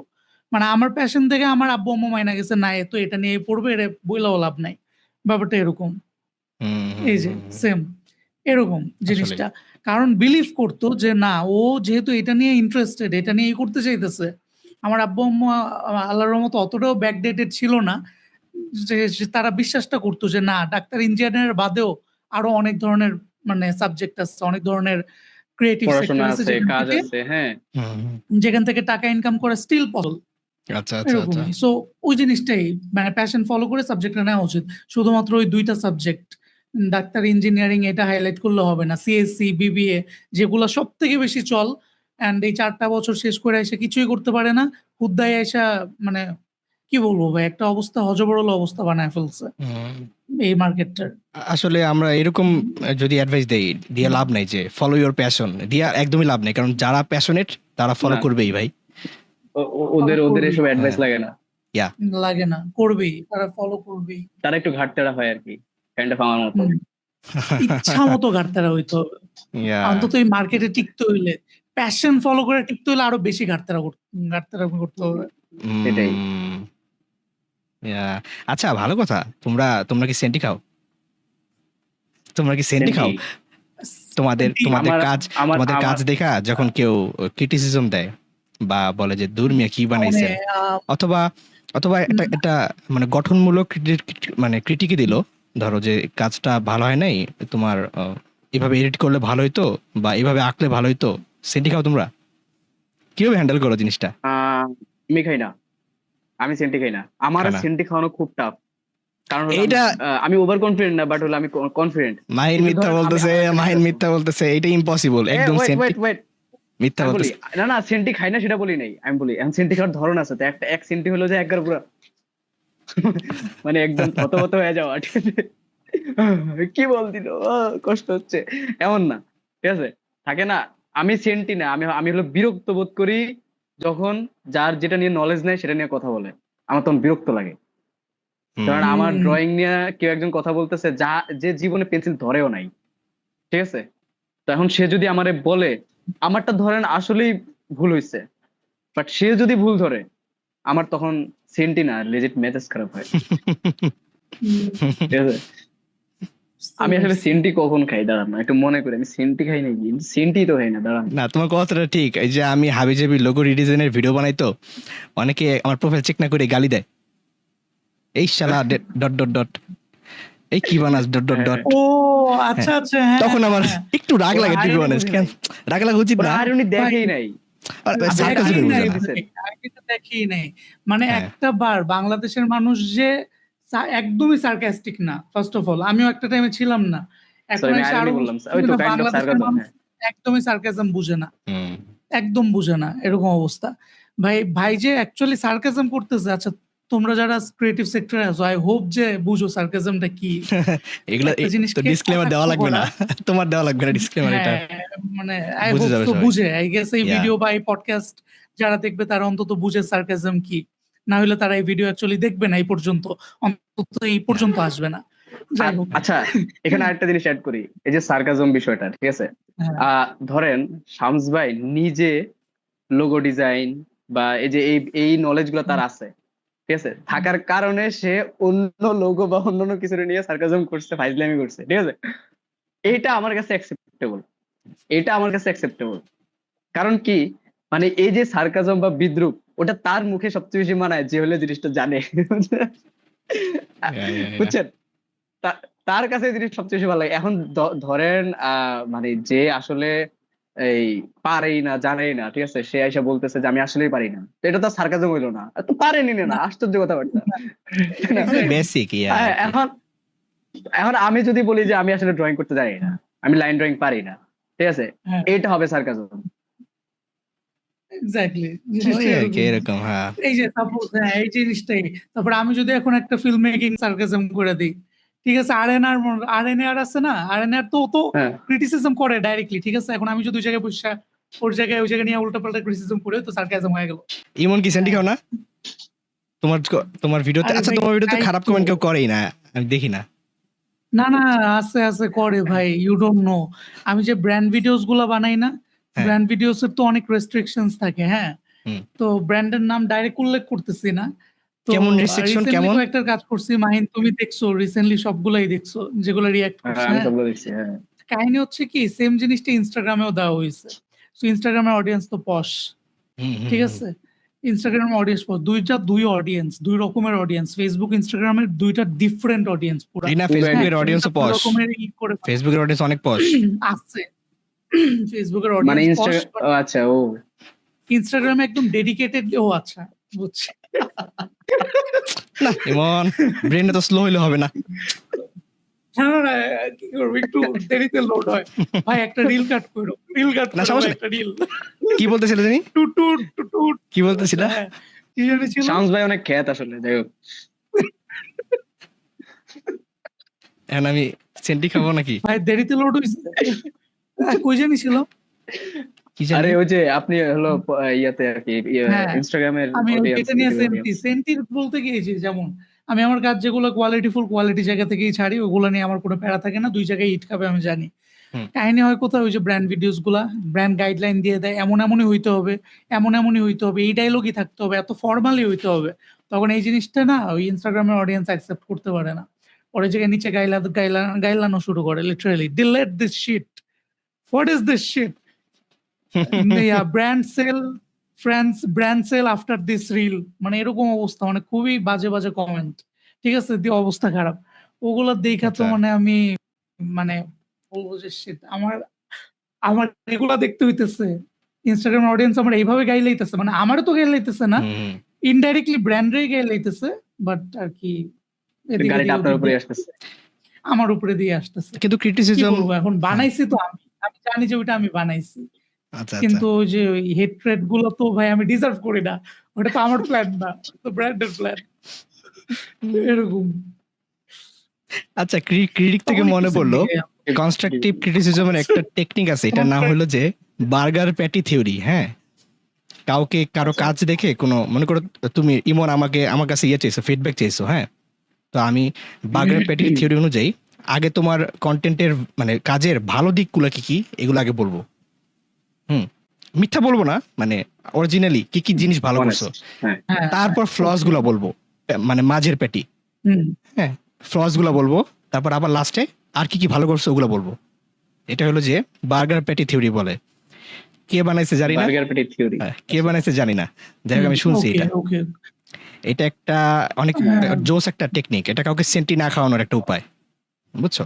মানে আমার প্যাশন থেকে আমার আব্বু-আম্মু মাইনা গেছে, না এ তো এটা নিয়েই পড়বে, এটা বইলাও লাভ নাই। ব্যাপারটা এরকম। হুম হুম এই যে হুম, হুম। সেম এরকম আসলেই। জিনিসটা। কারণ বিলিভ করতো যে না ও যেহেতু এটা নিয়ে ইন্টারেস্টেড, এটা নিয়েই করতে চাইতেছে। আমার আব্বু-আম্মু আল্লাহর রহমতে অতটাও ব্যাকডেটেড ছিল না। যে তারা বিশ্বাসটা করতো যে না ডাক্তার, ইঞ্জিনিয়ার বাদেও আরো অনেক ধরনের মানে সাবজেক্ট আছে, অনেক ধরনের ক্রিয়েটিভ সেক্টর পড়াশোনা আছে আছে, কাজ আছে। হ্যাঁ, হুম, হুম। যেখান থেকে টাকা ইনকাম করা স্টিল পসিবল। আচ্ছা আচ্ছা আচ্ছা। এরকমই। সো ওই জিনিসটাই মানে প্যাশন ফলো করে সাবজেক্টটা নেওয়া উচিত। শুধুমাত্র ওই ২ টা সাবজেক্ট ডাক্তার, ইঞ্জিনিয়ারিং এটা হাইলাইট করলে হবে না। সিএসসি, বিবিএ যেগুলা সবথেকে বেশি চল অ্যান্ড এই ৪ টা বছর শেষ করে এসে কিছুই করতে পারে না। হুদায় আইসা মানে কি বলবো ভাই একটা অবস্থা হযবরল অবস্থা বানায় ফেলছে হুম। এই মার্কেটটার। আসলে আমরা এরকম যদি অ্যাডভাইস দেই দিয়ে লাভ নাই, যে ফলো ইওর প্যাশন দিয়া একদমই লাভ নাই, কারণ যারা প্যাশনেট তারা ফলো না, করবেই ভাই। ওদের ওদের করবেই। এসব অ্যাডভাইস হ্যাঁ, লাগে না, ইয়া। লাগে না। করবেই। তারা ফলো করবেই। তারা একটু ঘাটতেরা হয় আর কি, কাইন্ড অফ আমার মতো। হুম। ইচ্ছা মতো ঘাটতেরা হইতে হবে। ইয়া। অন্তত এই মার্কেটে টিকতে হইলে, প্যাশন ফলো করে টিকতে হইলে আরো বেশি ঘাটতেরা করতে হবে। সেটাই। ইয়া। আচ্ছা ভালো কথা, তোমরা তোমরা কি সেন্টি খাও? তোমরা কি সেন্টি খাও? তোমাদের তোমাদের আমার কাজ আমার তোমাদের কাজ আমার দেখা যখন কেউ ক্রিটিসিজম দেয় বা বলে যে দূর মিয়া কি মানে বানাইছেন, অথবা অথবা এটা এটা মানে গঠনমূলক মানে ক্রিটিকই দিল, ধরো যে কাজটা ভালো হয় নাই, তোমার এভাবে এডিট করলে ভালো হইতো বা এভাবে আঁকলে ভালো হইতো, সেন্টি খাও তোমরা? কিভাবে হ্যান্ডেল করো জিনিসটা? আমি খাই না, আমি সেন্টি খাই না। আমার খাও না? সেন্টি খাওয়ানো খুব টাফ। কারণ হলো এইটা আমি ওভার কনফিডেন্ট না, বাট হলো আমি কনফিডেন্ট। মাহিন কিন্তু মিথ্যা ধরেন বলতেছে, আমি মাহিন মিথ্যা বলতেছে, এটা ইম্পসিবল একদম। ওয়েট সেন্টি ওয়েট ওয়েট মিথ্যা আমি বলি, বলতেছে। না সেন্টি খাই না সেটা বলি নাই, আমি বলি এখন সেন্টি খাওয়ার ধরন আছে তো। একটা এক সেন্টি হলো যে একবার পুরো মানে একদম থতমত হয়ে যাওয়া, ঠিক আছে? কি বল দিল, কষ্ট হচ্ছে, এমন না, ঠিক আছে? থাকে না, আমি সেন্টি না, আমি আমি হলো বিরক্ত বোধ করি যখন যার যেটা নিয়ে নলেজ নেই সেটা নিয়ে কথা বলে, আমার তখন বিরক্ত লাগে। কারণ আমার ড্রয়িং নিয়ে কেউ একজন কথা বলতেছে যে জীবনে পেন্সিল ধরেও নাই, ঠিক আছে? তো এখন সে যদি আমারে বলে, আমারটা ধরেন আসলেই ভুল হয়েছে, বাট সে যদি ভুল ধরে, আমার তখন সেন্টি না লেজিট মেজাজ খারাপ হয়, ঠিক আছে? আমি আসলে সেন্টি কখন খাই দাঁড়ান না, একটু মনে করি, আমি সেন্টি খাই নাকি? সেন্টি তো খাই না, দাঁড়ান। না তোমার কথাটা ঠিক। এই যে আমি হাবিজাবি লোগো রিডিজাইনের ভিডিও বানাই, তো অনেকে আমার প্রোফাইল চেক না করে গালি দেয়, এই শালা ডট ডট ডট, এই কি বানাস ডট ডট ডট। ও আচ্ছা আচ্ছা। হ্যাঁ, তখন আমার হ্যাঁ। একটু রাগ লাগে, টু বি অনেস্ট। কেন রাগ লাগা উচিত ওরা না? আর উনি দেখেই নাই, সার্কাস দেখি বুঝে নাই না। দিছে। ভাই, আমি তো দেখি নাই। মানে হ্যাঁ। একটা বার বাংলাদেশের মানুষ যে একদমই সার্কাস্টিক না, ফার্স্ট অফ অল আমিও একটা টাইমে ছিলাম না, এখন সরি আমি এসে আইরনি আরো বললাম, বুঝতেছি ওই তো না কাইন্ড অফ বাংলাদেশের সার্কাজম। মানুষ হ্যাঁ একদমই সার্কাজম বুঝে না, হুম। একদম বুঝে না, এরকম অবস্থা। ভাই ভাই যে অ্যাকচুয়ালি সার্কাজম করতেছে, আচ্ছা তোমরা যারা ক্রিয়েটিভ সেক্টরে আছো, আই হোপ যে বুঝো সার্কাজমটা কি। এগুলো একটা জিনিসকে ডিসক্লেমার দেওয়া কটাক্ষ লাগবে না, করা, তোমার দেওয়া লাগবে না ডিসক্লেমার, এটা হ্যাঁ, মানে আই বুঝে হোপ যাবে সো সবাই। বুঝে, আই গেস এই Yeah. ভিডিও বা এই পডকাস্ট যারা দেখবে তারা অন্তত বুঝে সার্কাজম কি, না হলে তারা এই ভিডিও অ্যাকচুয়ালি দেখবে না, এই পর্যন্ত অন্তত এই পর্যন্ত আসবে না। যাই হোক, আচ্ছা এখানে আরেকটা জিনিস অ্যাড করি, এই যে সার্কাজম বিষয়টা, ঠিক আছে? হ্যাঁ, ধরেন শামস ভাই নিজে লোগো ডিজাইন বা এই যে এই নলেজ গুলো তার আছে, ঠিক আছে, থাকার কারণে সে অন্য লোগো বা অন্যান্য কিছু নিয়ে সার্কাজম করছে, ফাইজলামি করছে, ঠিক আছে? এইটা আমার কাছে অ্যাকসেপ্টেবল, এটা আমার কাছে অ্যাকসেপ্টেবল। কারণ কি, মানে এই যে সার্কাজম বা বিদ্রুপ, ওটা তার মুখে সবচেয়ে বেশি মানায় যে হলে জিনিসটা জানে। Yeah. বুঝছেন? তার কাছে এই জিনিস সবচেয়ে বেশি ভালো লাগে। এখন ধরেন মানে যে আসলে এই পারেই না, জানেই না, ঠিক আছে, সে এসে বলতেছে যে আমি আসলেই পারি না, তো এটা তো সার্কাজম হইলো না, তো পারেনি না, না, আশ্চর্য কথাবার্তা। exactly. বেসিক এখন এখন আমি যদি বলি যে আমি আসলে ড্রয়িং করতে জানি না, আমি লাইন ড্রয়িং পারি না, ঠিক আছে, হ্যাঁ, এটা হবে সার্কাজম। এক্স্যাক্টলি, ওই জিনিসটা আর কি এরকম। এরকম, হ্যাঁ। এই যে সাপোজ, হ্যাঁ, এই জিনিসটাই। তারপরে আমি যদি এখন একটা ফিল্ম মেকিং সার্কাজম করে দিই, ঠিক আছে, আরএনআর আছে না, আরএনআর তো তো হ্যাঁ ক্রিটিসিজম করে ডাইরেক্টলি, ঠিক আছে, এখন আমি যদি ওই জায়গায় বসে ওর জায়গায় ওই জায়গায় নিয়ে উল্টাপাল্টা ক্রিটিসিজম করে, তো সার্কাজম হয়ে গেল। ইমন কি সেন্টি খাও না তোমার তোমার ভিডিওতে? আরে আচ্ছা ভাই, তোমার ভিডিওতে তাই খারাপ তো। কমেন্ট কেউ করেই না, আমি দেখি না। না না, আছে আছে করে ভাই, ইউ ডোন্ট নো। আমি যে ব্র্যান্ড ভিডিওস গুলা বানাই না, হ্যাঁ। ব্র্যান্ড ভিডিওস এর তো অনেক রেস্ট্রিকশনস থাকে, হ্যাঁ। হুম। তো ব্র্যান্ডের নাম ডাইরেক্ট উল্লেখ করতেছি না। তো কেমন restriction, রিসেন্টলি কেমন? কয়েকটার কাজ করছি, মাহিন তুমি দেখছো রিসেন্টলি, সবগুলাই দেখছো যেগুলো রিয়াক্ট করছে, আমি হ্যাঁ। সবগুলো দেখছি। হ্যাঁ কাহিনী হচ্ছে কি, সেম জিনিসটা ইনস্টাগ্রামেও দেওয়া হয়েছে। তো ইনস্টাগ্রামের অডিয়েন্স তো পশ, ঠিক আছে, ইনস্টাগ্রামের অডিয়েন্স পশ, দুই অডিয়েন্স, দুই রকমের অডিয়েন্স। ফেসবুক ইনস্টাগ্রামের দুইটা ডিফারেন্ট অডিয়েন্স পুরো, এই না, পুরো ফেসবুকের different। অডিয়েন্সও দুই পশ, রকমের ই করে ফেসবুকের অডিয়েন্স অনেক পশ। আসছে। ফেসবুকের মানে অডিয়েন্স পশ, আচ্ছা ও ইনস্টাগ্রামে একদম ডেডিকেটেড। ও আচ্ছা, বুঝছি। না ইমন, ব্রেন তো স্লো হইলে হবে না। না না না, কি করবো, একটু দেরিতে লোড হয় ভাই। একটা রিল কাট করো, রিল কাট না, করো সমস্যা ভাই, নেই। একটা রিল। কি বলতেছিলে তুমি? টুট টুট টুট টুট। কি বলতেছিলা? হ্যাঁ, কি জানি ছিল। শামস ভাই অনেক খ্যাত আসলে, যাই হোক। এখন আমি সেন্টি খাবো নাকি? ভাই দেরিতে লোড হইছে। কই জানি ছিল। কি জানি? আরে ওই যে আপনি হলো ইয়াতে আর কি হ্যাঁ, ইনস্টাগ্রামের আমি অডিয়েন্স, এটা নিয়ে সেন্টির বলতে গিয়েছি, যেমন আমি আমার কাজ যেগুলো কোয়ালিটি জায়গা থেকেই ছাড়ি, ওগুলো নিয়ে আমার কোনো প্যারা থাকে না, দুই জায়গায় হিট খাবে আমি জানি। হুম। কাহিনী হয় কোথায়, ওই যে ব্র্যান্ড ভিডিওস গুলা, ব্র্যান্ড গাইডলাইন দিয়ে দেয়, এমনই হইতে হবে, এমনই হইতে হবে, এই ডায়লগই থাকতে হবে, এত ফর্মালি হইতে হবে। তখন এই জিনিসটা না ওই ইনস্টাগ্রামের অডিয়েন্স অ্যাকসেপ্ট করতে পারে না। পরে জায়গায় নিচে গাইলানো শুরু করে, literally delete this shit, what is this shit, brand sale after this reel, মানে এরকম অবস্থা, মানে খুবই বাজে বাজে কমেন্ট, ঠিক আছে, দিয়ে অবস্থা খারাপ। ওগুলো দেখা তো আচ্ছা। মানে আমি মানে বলবো যে shit, আমার এগুলা দেখতে হইতেছে, ইনস্টাগ্রাম অডিয়েন্স আমার এইভাবে গাইলাইতেছে, মানে আমারও তো গাইলাইতেছে না, হুম। ইনডাইরেক্টলি ব্র্যান্ডেই গাইলাইতেছে, বাট আর কি এদিকে গাড়িটা দিয়ে আপনার ওদিক উপরে দিয়ে আসতেছে। আমার উপরে দিয়ে আসতেছে। কিন্তু কি ক্রিটিসিজম, বলবো, এখন বানাইছি তো আমি জানি যে ওইটা আমি বানাইছি, আচ্ছা কিন্তু ওই যে ওই হেট্রেড গুলো তো ভাই আমি ডিজার্ভ করি না, ওটা তো আমার প্ল্যান না, তো ব্র্যান্ডের প্ল্যান, এরকম। আচ্ছা, ক্রিটিক থেকে তখন মনে কিছু পড়লো, নেই। কনস্ট্রাকটিভ ক্রিটিসিজমের একটা টেকনিক আছে, এটার নাম হলো যে বার্গার প্যাটি থিওরি। হ্যাঁ, কাউকে কারো কাজ দেখে কোনো, মনে করো তুমি ইমন আমার কাছে চাইছো, ফিডব্যাক চাইছো, হ্যাঁ, তো আমি বার্গার প্যাটি থিওরি অনুযায়ী আগে তোমার কন্টেন্টের মানে কাজের ভালো দিকগুলো কি কি এগুলো আগে বলবো। মিথ্যা বলবো না, মানে অরিজিনালি কি কি জিনিস ভালো করছো, হ্যাঁ হ্যাঁ, তারপর ফ্লস গুলো বলবো, মানে মাঝের প্যাটি, হুম, হ্যাঁ, ফ্লস গুলো বলবো, তারপর আবার লাস্টে আর কি কি ভালো করছো ওগুলো বলবো। এটা হলো যে বার্গার প্যাটি থিওরি বলে। কে বানাইছে জানি না, বার্গার প্যাটি থিওরি। কে বানাইছে জানি না, যাই হোক আমি শুনছি ওকে এটা। ওকে, এটা একটা অনেক জোস একটা টেকনিক, এটা কাউকে সেন্টি না খাওয়ানোর একটা উপায়, বুঝছো?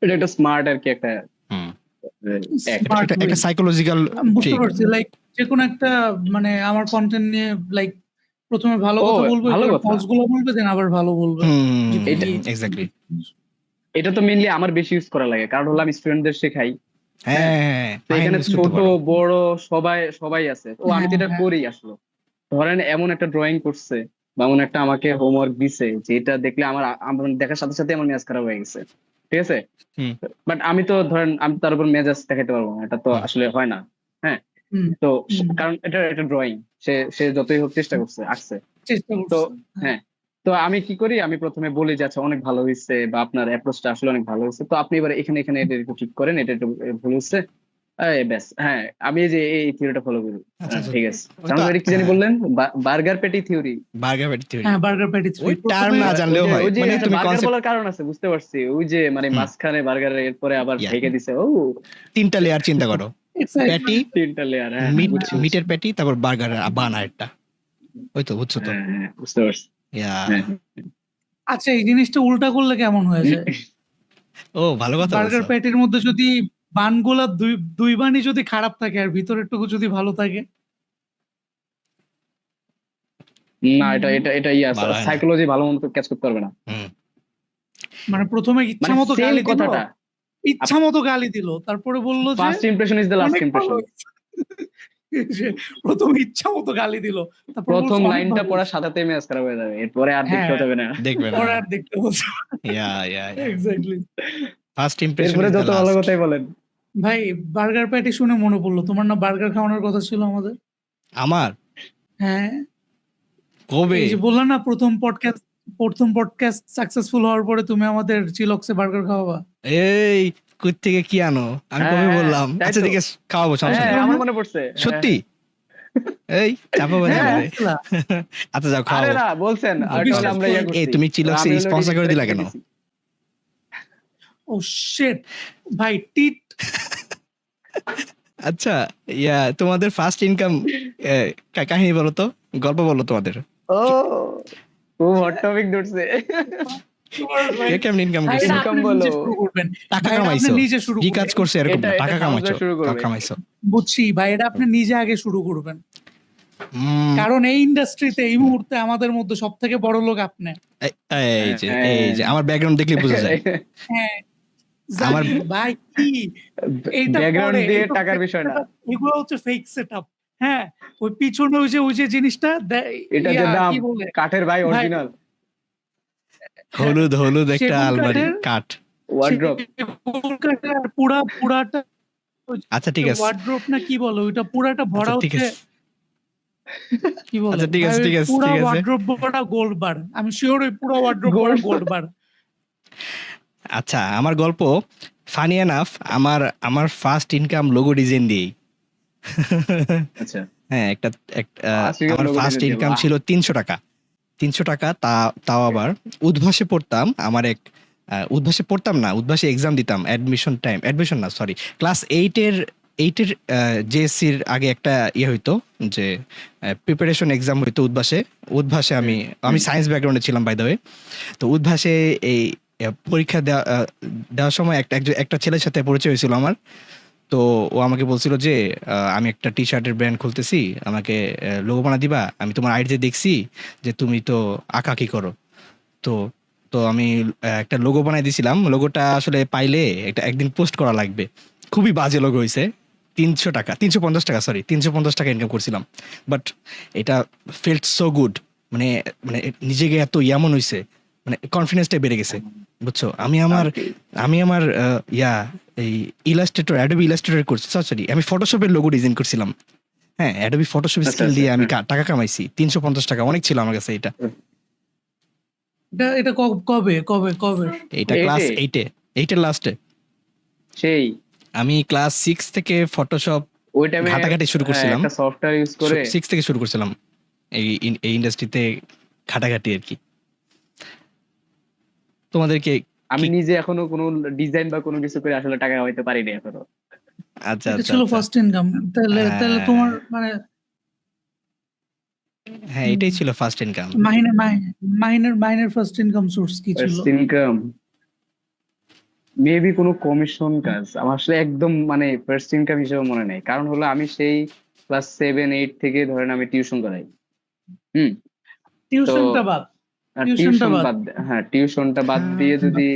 এটা একটা স্মার্ট আর কি একটা হুম। act। Smart way। একটা সাইকোলজিক্যাল আমি বুঝতে পারছি, লাইক যেকোনো একটা মানে আমার কন্টেন্ট নিয়ে লাইক প্রথমে ভালো ও কথা বলবো, ভালো এরপরে কথা। ফলস গুলো বলবে, দেন আবার ভালো বলবে যে কি এক্স্যাক্টলি। এটা তো মেইনলি আমার বেশি ইউজ করা লাগে, কারণ হলো আমি স্টুডেন্টদের শেখাই। হ্যাঁ, তো ফাইন এখানে ইউজ করতে ছোট পারো। বড় সবাই সবাই আছে, তো আমি তো হ্যাঁ এটা হ্যাঁ করি আসলে। ধরেন এমন একটা ড্রয়িং করছে বা এমন একটা আমাকে হোমওয়ার্ক দিছে, যেটা দেখলে আমার দেখার সাথে সাথে আমার মেজাজ খারাপ হয়ে গেছে, ঠিক আছে। হুম, বাট আমি তো ধরেন আমি তার উপর মেজাজ দেখাতে পারবো না, এটা তো হুম, আসলে হয় না। হ্যাঁ, হুম তো হুম কারণ এটা একটা ড্রয়িং, সে সে যতই হোক চেষ্টা করছে, আঁকছে। চেষ্টা তো করছে। হ্যাঁ হ্যাঁ, তো আমি কি করি, আমি প্রথমে বলি যে আচ্ছা অনেক ভালো হয়েছে, বা আপনার অ্যাপ্রোচটা আসলে অনেক ভালো হয়েছে, তো আপনি এবার এখানে এখানে এটা একটু ঠিক করেন, এটা একটু ভুল হচ্ছে। এই ব্যাস, হ্যাঁ আমি এই যে এই থিওরিটা ফলো করি। আচ্ছা আচ্ছা। ঠিক আছে, ওই কারণ তো, এটা কি জানি হ্যাঁ, বললেন, burger patty theory. Burger patty theory. হ্যাঁ বার্গার প্যাটি থ্রি ওই টার্ম প্রথমে। না ওই জানলেও যে হয়, ওই যে মানে আচ্ছা, তুমি বার্গার কনসেপ্ট। বলার কারণ আছে, বুঝতে পারছি, ওই যে মানে হুম, মাঝখানে বার্গারের এরপরে আবার ইয়া, ঢেকে দিছে, ও 3টা লেয়ার চিন্তা করো। Patty, excitement. তিনটা লেয়ার। হ্যাঁ হ্যাঁ, বুঝছি বুঝছি। মিটের প্যাটি, তারপর বার্গার বান আরেকটা। ওই তো, বুঝছো তো? হ্যাঁ হ্যাঁ, বুঝতে পারছি। ইয়া। হ্যাঁ আচ্ছা এই জিনিসটা উল্টা করলে কেমন হয়ে যায়? ও, ভালো কথা বার্গার বলছো। প্যাটির মধ্যে যদি বানগুলা দুই দুই বানই যদি খারাপ থাকে আর ভিতরের টুকু যদি ভালো থাকে, না, এটা এটা এটা ইয়া ভালো হয় না। সাইকোলজি ভালো মতো ক্যাচ করতে পারবে না। হুম। মানে প্রথমে ইচ্ছা মানে মতো সেম গালি দিল, কথাটা, ইচ্ছা মতো গালি দিল, তারপরে বলল যে first impression is the last অনেক ভালো ইমপ্রেশন। হয়েছে। যে প্রথমে ইচ্ছা মতো গালি দিল, তারপর প্রথম বলছে অনেক লাইনটা ভালো পড়ার হয়েছে। সাথে সাথে মেজাজ খারাপ হয়ে যাবে, এরপরে আর দেখতেও হ্যাঁ যাবে না। দেখবে না। পরে আর দেখতে হচ্ছে। ইয়া, ইয়া, ইয়া। এক্স্যাক্টলি। ফার্স্ট ইমপ্রেশন এরপরে ইজ দ্য যত ভালো লাস্ট। কথাই বলেন। ভাই বার্গার প্যাটি শুনে মনে পড়লো, তোমার না বার্গার খাওয়ানোর কথা ছিল আমাদের? আমার হ্যাঁ কবে? এই যে বললাম না, প্রথম পডকাস্ট সাকসেসফুল হওয়ার পরে তুমি আমাদের চিলক্সে বার্গার খাওয়াবা। এই, কই থেকে কি আনো? আমি হ্যাঁ কবে হ্যাঁ, বললাম? তাই আচ্ছা তো। ঠিক আছে, খাওয়াবো, সমস্যা হ্যাঁ নেই। বলছিলাম আমার না? মনে পড়ছে। হ্যাঁ সত্যি? হ্যাঁ এই, চাপাবাজি হ্যাঁ হ্যাঁ। করে। বলছিলা। আচ্ছা যাও, আরে খাওয়াবো। না, বলছেন আর ওকে, এটা হলে বিশ্বাস আমরা ইয়া করি। এই করছি। তুমি চিলক্সের আমি হলো স্পন্সর করে দিলা কেন? রেখেছি। ও শিট ভাই টিট। আচ্ছা, ইয়া, তোমাদের ফার্স্ট ইনকাম কাহিনী বলো তো, গল্প বলো তোমাদের। ও, খুব হট টপিক ধরছে। কে কেমন ইনকাম ভাই করছো? এটা ইনকাম আপনি বলো। নিজে শুরু করবেন। টাকা ভাই এটা আপনি কামাইছো? নিজে শুরু কি কাজ করবেন। করছো এরকম এটা না, এটা টাকা কাউন্সিলর কামাইছো, শুরু টাকা করবে। কামাইছো। বুঝছি ভাই, এটা আপনি নিজে আগে শুরু করবেন, হুম, কারণ এই ইন্ডাস্ট্রিতে এই মুহূর্তে আমাদের মধ্যে সব থেকে বড় লোক আপনি। এই যে আমার ব্যাকগ্রাউন্ড দেখলে বোঝা যায়। হ্যাঁ আমার জানি ভাই কি এইটা ব্যাকগ্রাউন্ড পরে দিয়ে এইসব টাকার fake বিষয় না, setup, এগুলো হচ্ছে ফেক সেটআপ। হ্যাঁ ওই পিছনে ওই যে জিনিসটা এটা যে দাম কি বলে কাঠের ভাই, ভাই, অরিজিনাল হ্যাঁ হলুদ হলুদ একটা সেগুন আলমারি কাঠের, কাঠ। ওয়ার্ড্রপ। সেগুন কাঠের পুরাটা আচ্ছা ঠিক আছে, ওয়ার্ড্রোব না কি বলে ওইটা, পুরাটা আচ্ছা ভরা ঠিক হচ্ছে আছে, কি বলে আচ্ছা ঠিক ভাই, আছে, ওই ঠিক আছে, পুরা ঠিক আছে। ওয়ার্ড্রোব ভরা গোল্ড বার, আমি শিওর ওই পুরা ওয়ার্ড্রোব ভরা গোল্ড। গোল্ড বার। আচ্ছা, আমার গল্প ফানি এনাফ। আমার আমার ফার্স্ট ইনকাম লোগো ডিজাইন দিয়েই। আচ্ছা, হ্যাঁ, আশিকের আমার লোগো ফার্স্ট ডিজাইন দিয়ে, ইনকাম বাহ। ছিল 300 টাকা। 300 টাকা, তাও আবার উদ্ভাসে পড়তাম। আমার এক উদ্ভাসে পড়তাম না, উদ্ভাসে এক্সাম দিতাম। অ্যাডমিশন না, সরি, ক্লাস এইটের জেএসসির আগে একটা ইয়ে হইতো, যে প্রিপারেশন এক্সাম হইতো উদ্ভাসে আমি সায়েন্স ব্যাকগ্রাউন্ডে ছিলাম, বাই দ্য ওয়ে। তো উদ্ভাসে এই পরীক্ষা দেওয়ার সময় একটা ছেলের সাথে পরিচয় হয়েছিল আমার। তো ও আমাকে বলছিল যে আমি একটা টি শার্টের ব্র্যান্ড খুলতেছি, আমাকে লোগো বানা দিবা। আমি তোমার আইডিতে দেখছি যে তুমি তো আঁকাকি করো। তো তো আমি একটা লোগো বানাই দিছিলাম। লোগোটা আসলে পাইলে একদিন পোস্ট করা লাগবে। খুবই বাজে লোগো হয়েছে। 300 টাকা, 350 টাকা, সরি, 350 টাকা ইনকাম করছিলাম। বাট এটা ফেল্ট সো গুড, মানে মানে নিজেকে এত ইয়ামন হয়েছে, মানে কনফিডেন্সটা বেড়ে গেছে, বুঝছো। আমি আমার এই অ্যাডোবি ইলাস্ট্রেটর করছি, সরি, আমি ফটোশপের লোগো ডিজাইন করছিলাম। হ্যাঁ, অ্যাডোবি ফটোশপ আচ্ছা স্কিল আচ্ছা, দিয়ে আমি হ্যাঁ। টাকা কামাইছি। 350 টাকা অনেক ছিল আমার কাছে। এটা কবে কবে কবে? এটা ক্লাস এইটে, এইটের লাস্টে। সেই আমি ক্লাস 6 থেকে ফটোশপ ওই টাইমে ঘাটাঘাটি শুরু করছিলাম। একটা সফটওয়্যার ইউজ করে। 6 থেকে শুরু করছিলাম এই ইন্ডাস্ট্রিতে ঘাটাঘাটি আর কি। তোমাদেরকে আমি নিজে এখনো কোনো ডিজাইন বা কোনো কিছু করে আসলে টাকা কামাইতে পারিনি এখনো। আচ্ছা এটা আচ্ছা ছিল আচ্ছা, ফার্স্ট ইনকাম। তাহলে হ্যাঁ, তোমার মানে হ্যাঁ, এটাই ছিল ফার্স্ট ইনকাম। মাইনের ফার্স্ট ইনকাম সোর্স কি ছিল? ফার্স্ট ইনকাম মেবি কোনো কমিশন কাজ। আমার আসলে একদম মানে ফার্স্ট ইনকাম হিসেবে মনে নেই, কারণ হলো আমি সেই ক্লাস 7-8 থেকে ধরেন আমি টিউশন করাই। হুম। তো টিউশনটা বাদ। টিউশনটা টিউশন বাদ। বাদ হ্যাঁ টিউশনটা বাদ দিয়ে যদি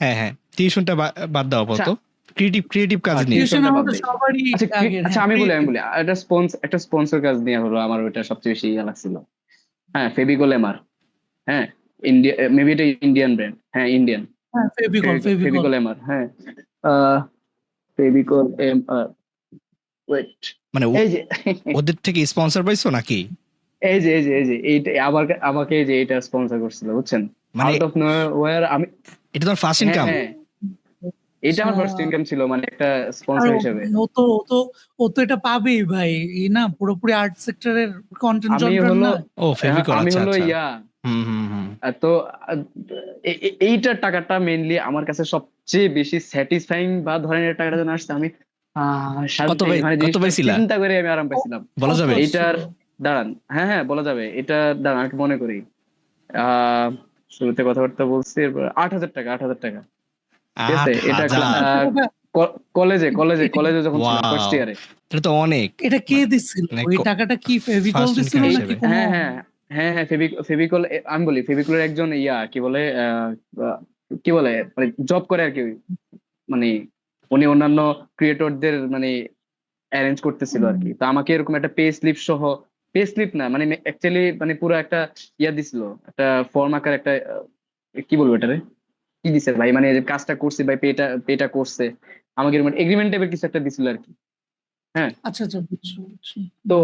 হ্যাঁ হ্যাঁ, টিউশনটা বাদ দাও আচ্ছা আপাতত, ক্রিয়েটিভ ক্রিয়েটিভ কাজ হ্যাঁ নিয়ে। টিউশন টিউশনটা বাদ আমাদের দেই। সবারই আগের, আচ্ছা হ্যাঁ আমি ক্রিয়েটিভ। বলি একটা স্পন্সর কাজ নিয়ে হলো আমার, ওইটা সবচেয়ে বেশি ইয়ে লাগছিল। হ্যাঁ ফেভিকল এমআর। হ্যাঁ ইন্ডিয়া, মেবি এটা ইন্ডিয়ান ব্র্যান্ড, হ্যাঁ ইন্ডিয়ান। হ্যাঁ ফেভিকল, ফেভিকল। ফেভিকল এমআর, হ্যাঁ ফেভিকল এমআর। ওয়েট, মানে এই যে ওদের থেকে স্পন্সর পাইছো নাকি? এই যে এইটা আমাকে এই যে এটা স্পন্সর করছিল, বুঝছেন? মানে আউট অফ নোওয়্যার আমি। এটা তোমার ফার্স্ট হ্যাঁ ইনকাম? হ্যাঁ, এটা আমার ফার্স্ট আচ্ছা, ইনকাম ছিল, মানে একটা আর স্পন্সর হিসেবে। ও তো এটা পাবেই ভাই, না পুরোপুরি আর্ট সেক্টরের কন্টেন্ট আমি জনরার হলো না। ও ফেভিকল, আমি আচ্ছা হলো আচ্ছা। ইয়া হুম। তো এইটার টাকাটা মেইনলি আমার কাছে সবচেয়ে বেশি স্যাটিসফাইং, বা ধরেন এর টাকাটা যেন আসছে আমি শান্তি, মানে কত জিনিসটা পাইছিলা চিন্তা করে আমি আরাম পাইছিলাম। বলা কত যাবে? এইটার ছিল? দাঁড়ান, হ্যাঁ বলা যাবে, এটা দাঁড়ান আমি মনে করি। আহ শুরুতে কথাবার্তা বলছি, এরপর 8,000 টাকা, 8,000 টাকা। ঠিক আছে, এটা 8,000? 8,000 টাকা? কলেজে যখন ছিলাম ফার্স্ট ওয়াও, ইয়ারে। এটা তো অনেক। এটা কে দিছিল? মানে ওই টাকাটা কি ফেভিকল ফার্স্ট দিছিল ইনকাম নাকি হিসেবে। কোনো? হ্যাঁ হ্যাঁ হ্যাঁ ফেভিকল, আমি বলি ফেভিকলের একজন কি বলে কি বলে মানে জব করে আর কি, মানে উনি অন্যান্য ক্রিয়েটরদের মানে অ্যারেঞ্জ করতেছিল আর কি। তো আমাকে এরকম একটা পে স্লিপ না, মানে অ্যাকচুয়ালি মানে পুরো একটা দিছিল, একটা ফর্ম আকার একটা কি বলবো এটারে, কি দিছে ভাই, মানে যে কাজটা করছে ভাই, পেটা করছে আমাকে, এরকম এগ্রিমেন্ট টাইপের কিছু একটা দিছিল আর কি। হ্যাঁ, আচ্ছা আচ্ছা, বুঝছি। তো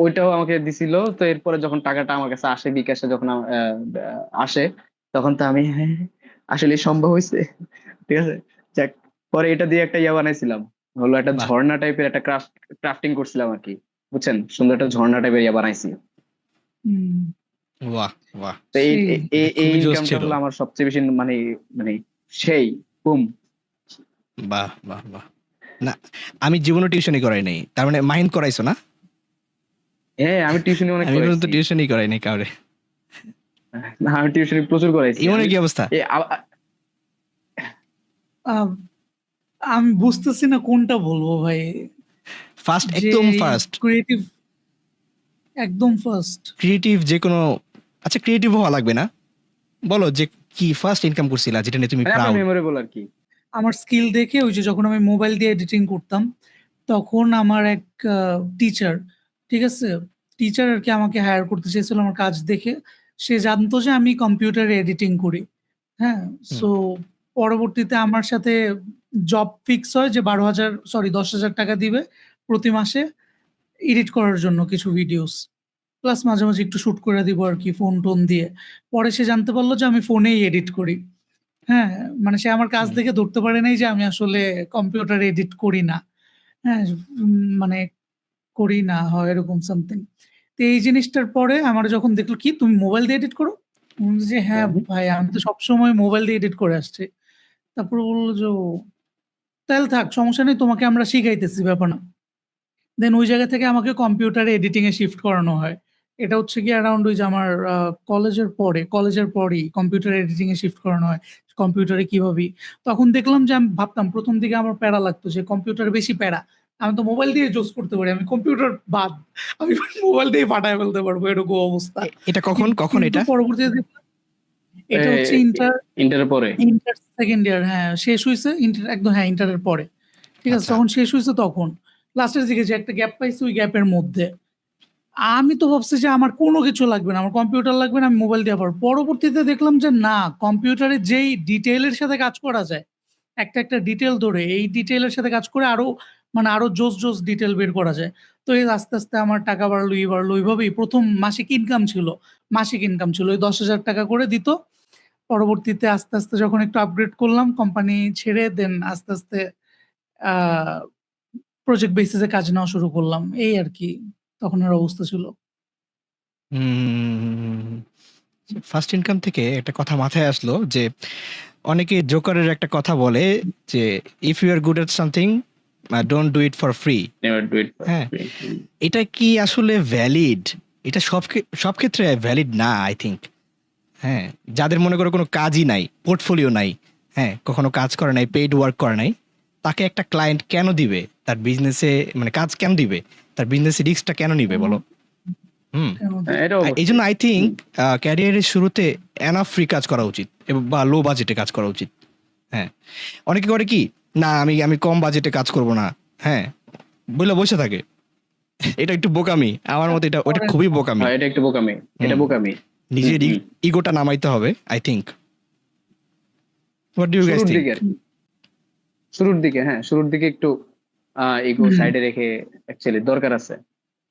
ওইটাও আমাকে দিছিল। তো এরপরে যখন টাকাটা আমার কাছে আসে, বিকাশে যখন আসে, তখন তো আমি হ্যাঁ আসলে সম্ভব হয়েছে, ঠিক আছে, যাক। পরে এটা দিয়ে একটা বানাইছিলাম, হলো একটা বাহ ঝর্ণা টাইপের একটা ক্রাফটিং করছিলাম আর কি, বুঝছেন? সুন্দর একটা ঝর্ণা টাইপের বানাইছি। হুম, বাহ বাহ, তো এই সেই এই এটা এই খুবই জোশ ইনকামটা ছিল। হলো আমার সবচেয়ে বেশি, মানে মানে সেই বুম। বাহ। না, আমি জীবনে টিউশনই করাই নাই, তার মানে মাইন্ড করাইছো না? হ্যাঁ আমি টিউশনি অনেক আমি পর্যন্ত করাইছি। টিউশনই করাই নাই কাউরে। না আমি টিউশনি প্রচুর করাইছি ইমনের কি অবস্থা? এ, আহ, আমি বুঝতেছি না কোনটা বলবো ভাই। ফার্স্ট, যে একদম ফার্স্ট ক্রিয়েটিভ, একদম ফার্স্ট। ক্রিয়েটিভ যে কোনো, আচ্ছা ক্রিয়েটিভ হওয়া লাগবে না, বলো যে কি ফার্স্ট ইনকাম করছিলা যেটা নিয়ে তুমি মানে আপনার প্রাউড। মেমোরেবল আর কি। আমার স্কিল দেখে, ওই যে যখন আমি মোবাইল দিয়ে এডিটিং করতাম, তখন আমার এক টিচার, ঠিক আছে, টিচার আর কি আমাকে হায়ার করতে চেয়েছিল আমার কাজ দেখে। সে জানতো যে আমি কম্পিউটারে এডিটিং করি। হ্যাঁ, সো পরবর্তীতে আমার সাথে জব ফিক্স হয় যে 10,000 টাকা দিবে প্রতি মাসে এডিট করার জন্য কিছু ভিডিওস, প্লাস মাঝে মাঝে একটু শুট করে দিব আর কি ফোন টোন দিয়ে। পরে সে জানতে পারলো যে আমি ফোনেই এডিট করি। হ্যাঁ, মানে সে আমার কাজ দেখে ধরতে পারে নাই যে আমি আসলে কম্পিউটারে এডিট করি না। হ্যাঁ, মানে করি না হয় এরকম সামথিং। তো এই জিনিসটার পরে আমার যখন দেখলো, কি তুমি মোবাইল দিয়ে এডিট করো? আমি বলছি যে হ্যাঁ ভাই, আমি তো সবসময় মোবাইল দিয়ে এডিট করে আসছি। তারপরে বললো যে তাহলে থাক, সমস্যা নেই, তোমাকে আমরা শিখাইতেছি, ব্যাপার না। দেন ওই জায়গা থেকে আমাকে কম্পিউটারে এডিটিং এ শিফট করানো হয়। এটা হচ্ছে কি অ্যারাউন্ড ওই যে আমার কলেজের পরেই কম্পিউটার এডিটিং এ শিফট করানো হয়। কম্পিউটারে কিভাবে, তখন দেখলাম যে আমি ভাবতাম প্রথম দিকে আমার প্যারা লাগতো যে কম্পিউটার বেশি প্যারা। আমি তো মোবাইল দিয়ে জোস করতে পারি, আমি কম্পিউটার বাদ, আমি মোবাইল দিয়ে ফাটায় ফেলতে পারবো, এরকম অবস্থা। এটা কখন কখন কিন্তু এটা? পরবর্তীতে দেখলাম এটা হচ্ছে ইন্টারের পরে। ইন্টার সেকেন্ড ইয়ার, হ্যাঁ শেষ হয়েছে ইন্টার, একদম হ্যাঁ ইন্টারের পরে। ঠিক আছে, আচ্ছা, তখন শেষ হয়েছে, তখন লাস্টের দিকে যে একটা গ্যাপ পাইছি, ওই গ্যাপের মধ্যে আমি তো ভাবছি যে আমার কোনো কিছু লাগবে না, আমার কম্পিউটার লাগবে না, আমি মোবাইল দিয়ে পারবো। পরবর্তীতে দেখলাম যে না, কম্পিউটারে যেই ডিটেইলের সাথে কাজ করা যায়, একটা একটা ডিটেল ধরে এই ডিটেইলের সাথে কাজ করে আরো, মানে আরো জোস ডিটেল বের করা যায়। তো এই আস্তে আস্তে আমার টাকা বাড়লো ওইভাবেই। প্রথম মাসিক ইনকাম ছিল ওই 10,000 টাকা করে দিত। পরবর্তীতে আস্তে আস্তে যখন একটু আপগ্রেড করলাম কোম্পানি ছেড়ে, দেন আস্তে আস্তে আহ প্রজেক্ট বেসিসে কাজ নেওয়া শুরু করলাম, এই আর কি তখনের অবস্থা ছিল। ফার্স্ট ইনকাম থেকে একটা কথা মাথায় আসলো যে অনেকে জোকারের একটা কথা বলে যে if you are good at something don't do it for free. Never do it. হ্যাঁ, এটা কি আসলে ভ্যালিড? এটা সব ক্ষেত্রে ভ্যালিড না আই থিঙ্ক। হ্যাঁ, যাদের মনে করো কোনো কাজই নাই, পোর্টফোলিও নাই, হ্যাঁ কখনো কাজ করে নাই, পেইড ওয়ার্ক করে নাই, তাকে একটা ক্লায়েন্ট কেন দিবে? তার বিজনেসে মানে কাজ কেন দিবে? তার বিজনেস রিস্কটা কেন নিবে বলো? হুম। কেন হ্যাঁ, এটা এই অবশ্যই। জন্য আই থিঙ্ক ক্যারিয়ারের শুরুতে এনাফ ফ্রি কাজ করা উচিত বা লো বাজেটে কাজ করা উচিত। হ্যাঁ, অনেকে করে কি, না আমি আমি কম বাজেটে কাজ করব না, হ্যাঁ বলে বসে থাকে। এটা একটু বোকামি আমার মতে, এটা ওটা খুবই বোকামি। এটা একটু বোকামি, এটা হুম। বোকামি। নিজের হুম। ইগোটা নামাইতে হবে I think. What do you guys শুরুর থিঙ্ক? দিকে আর কি। শুরুর দিকে, হ্যাঁ শুরুর দিকে একটু ইগো হুম। সাইডে রেখে অ্যাকচুয়ালি দরকার আছে।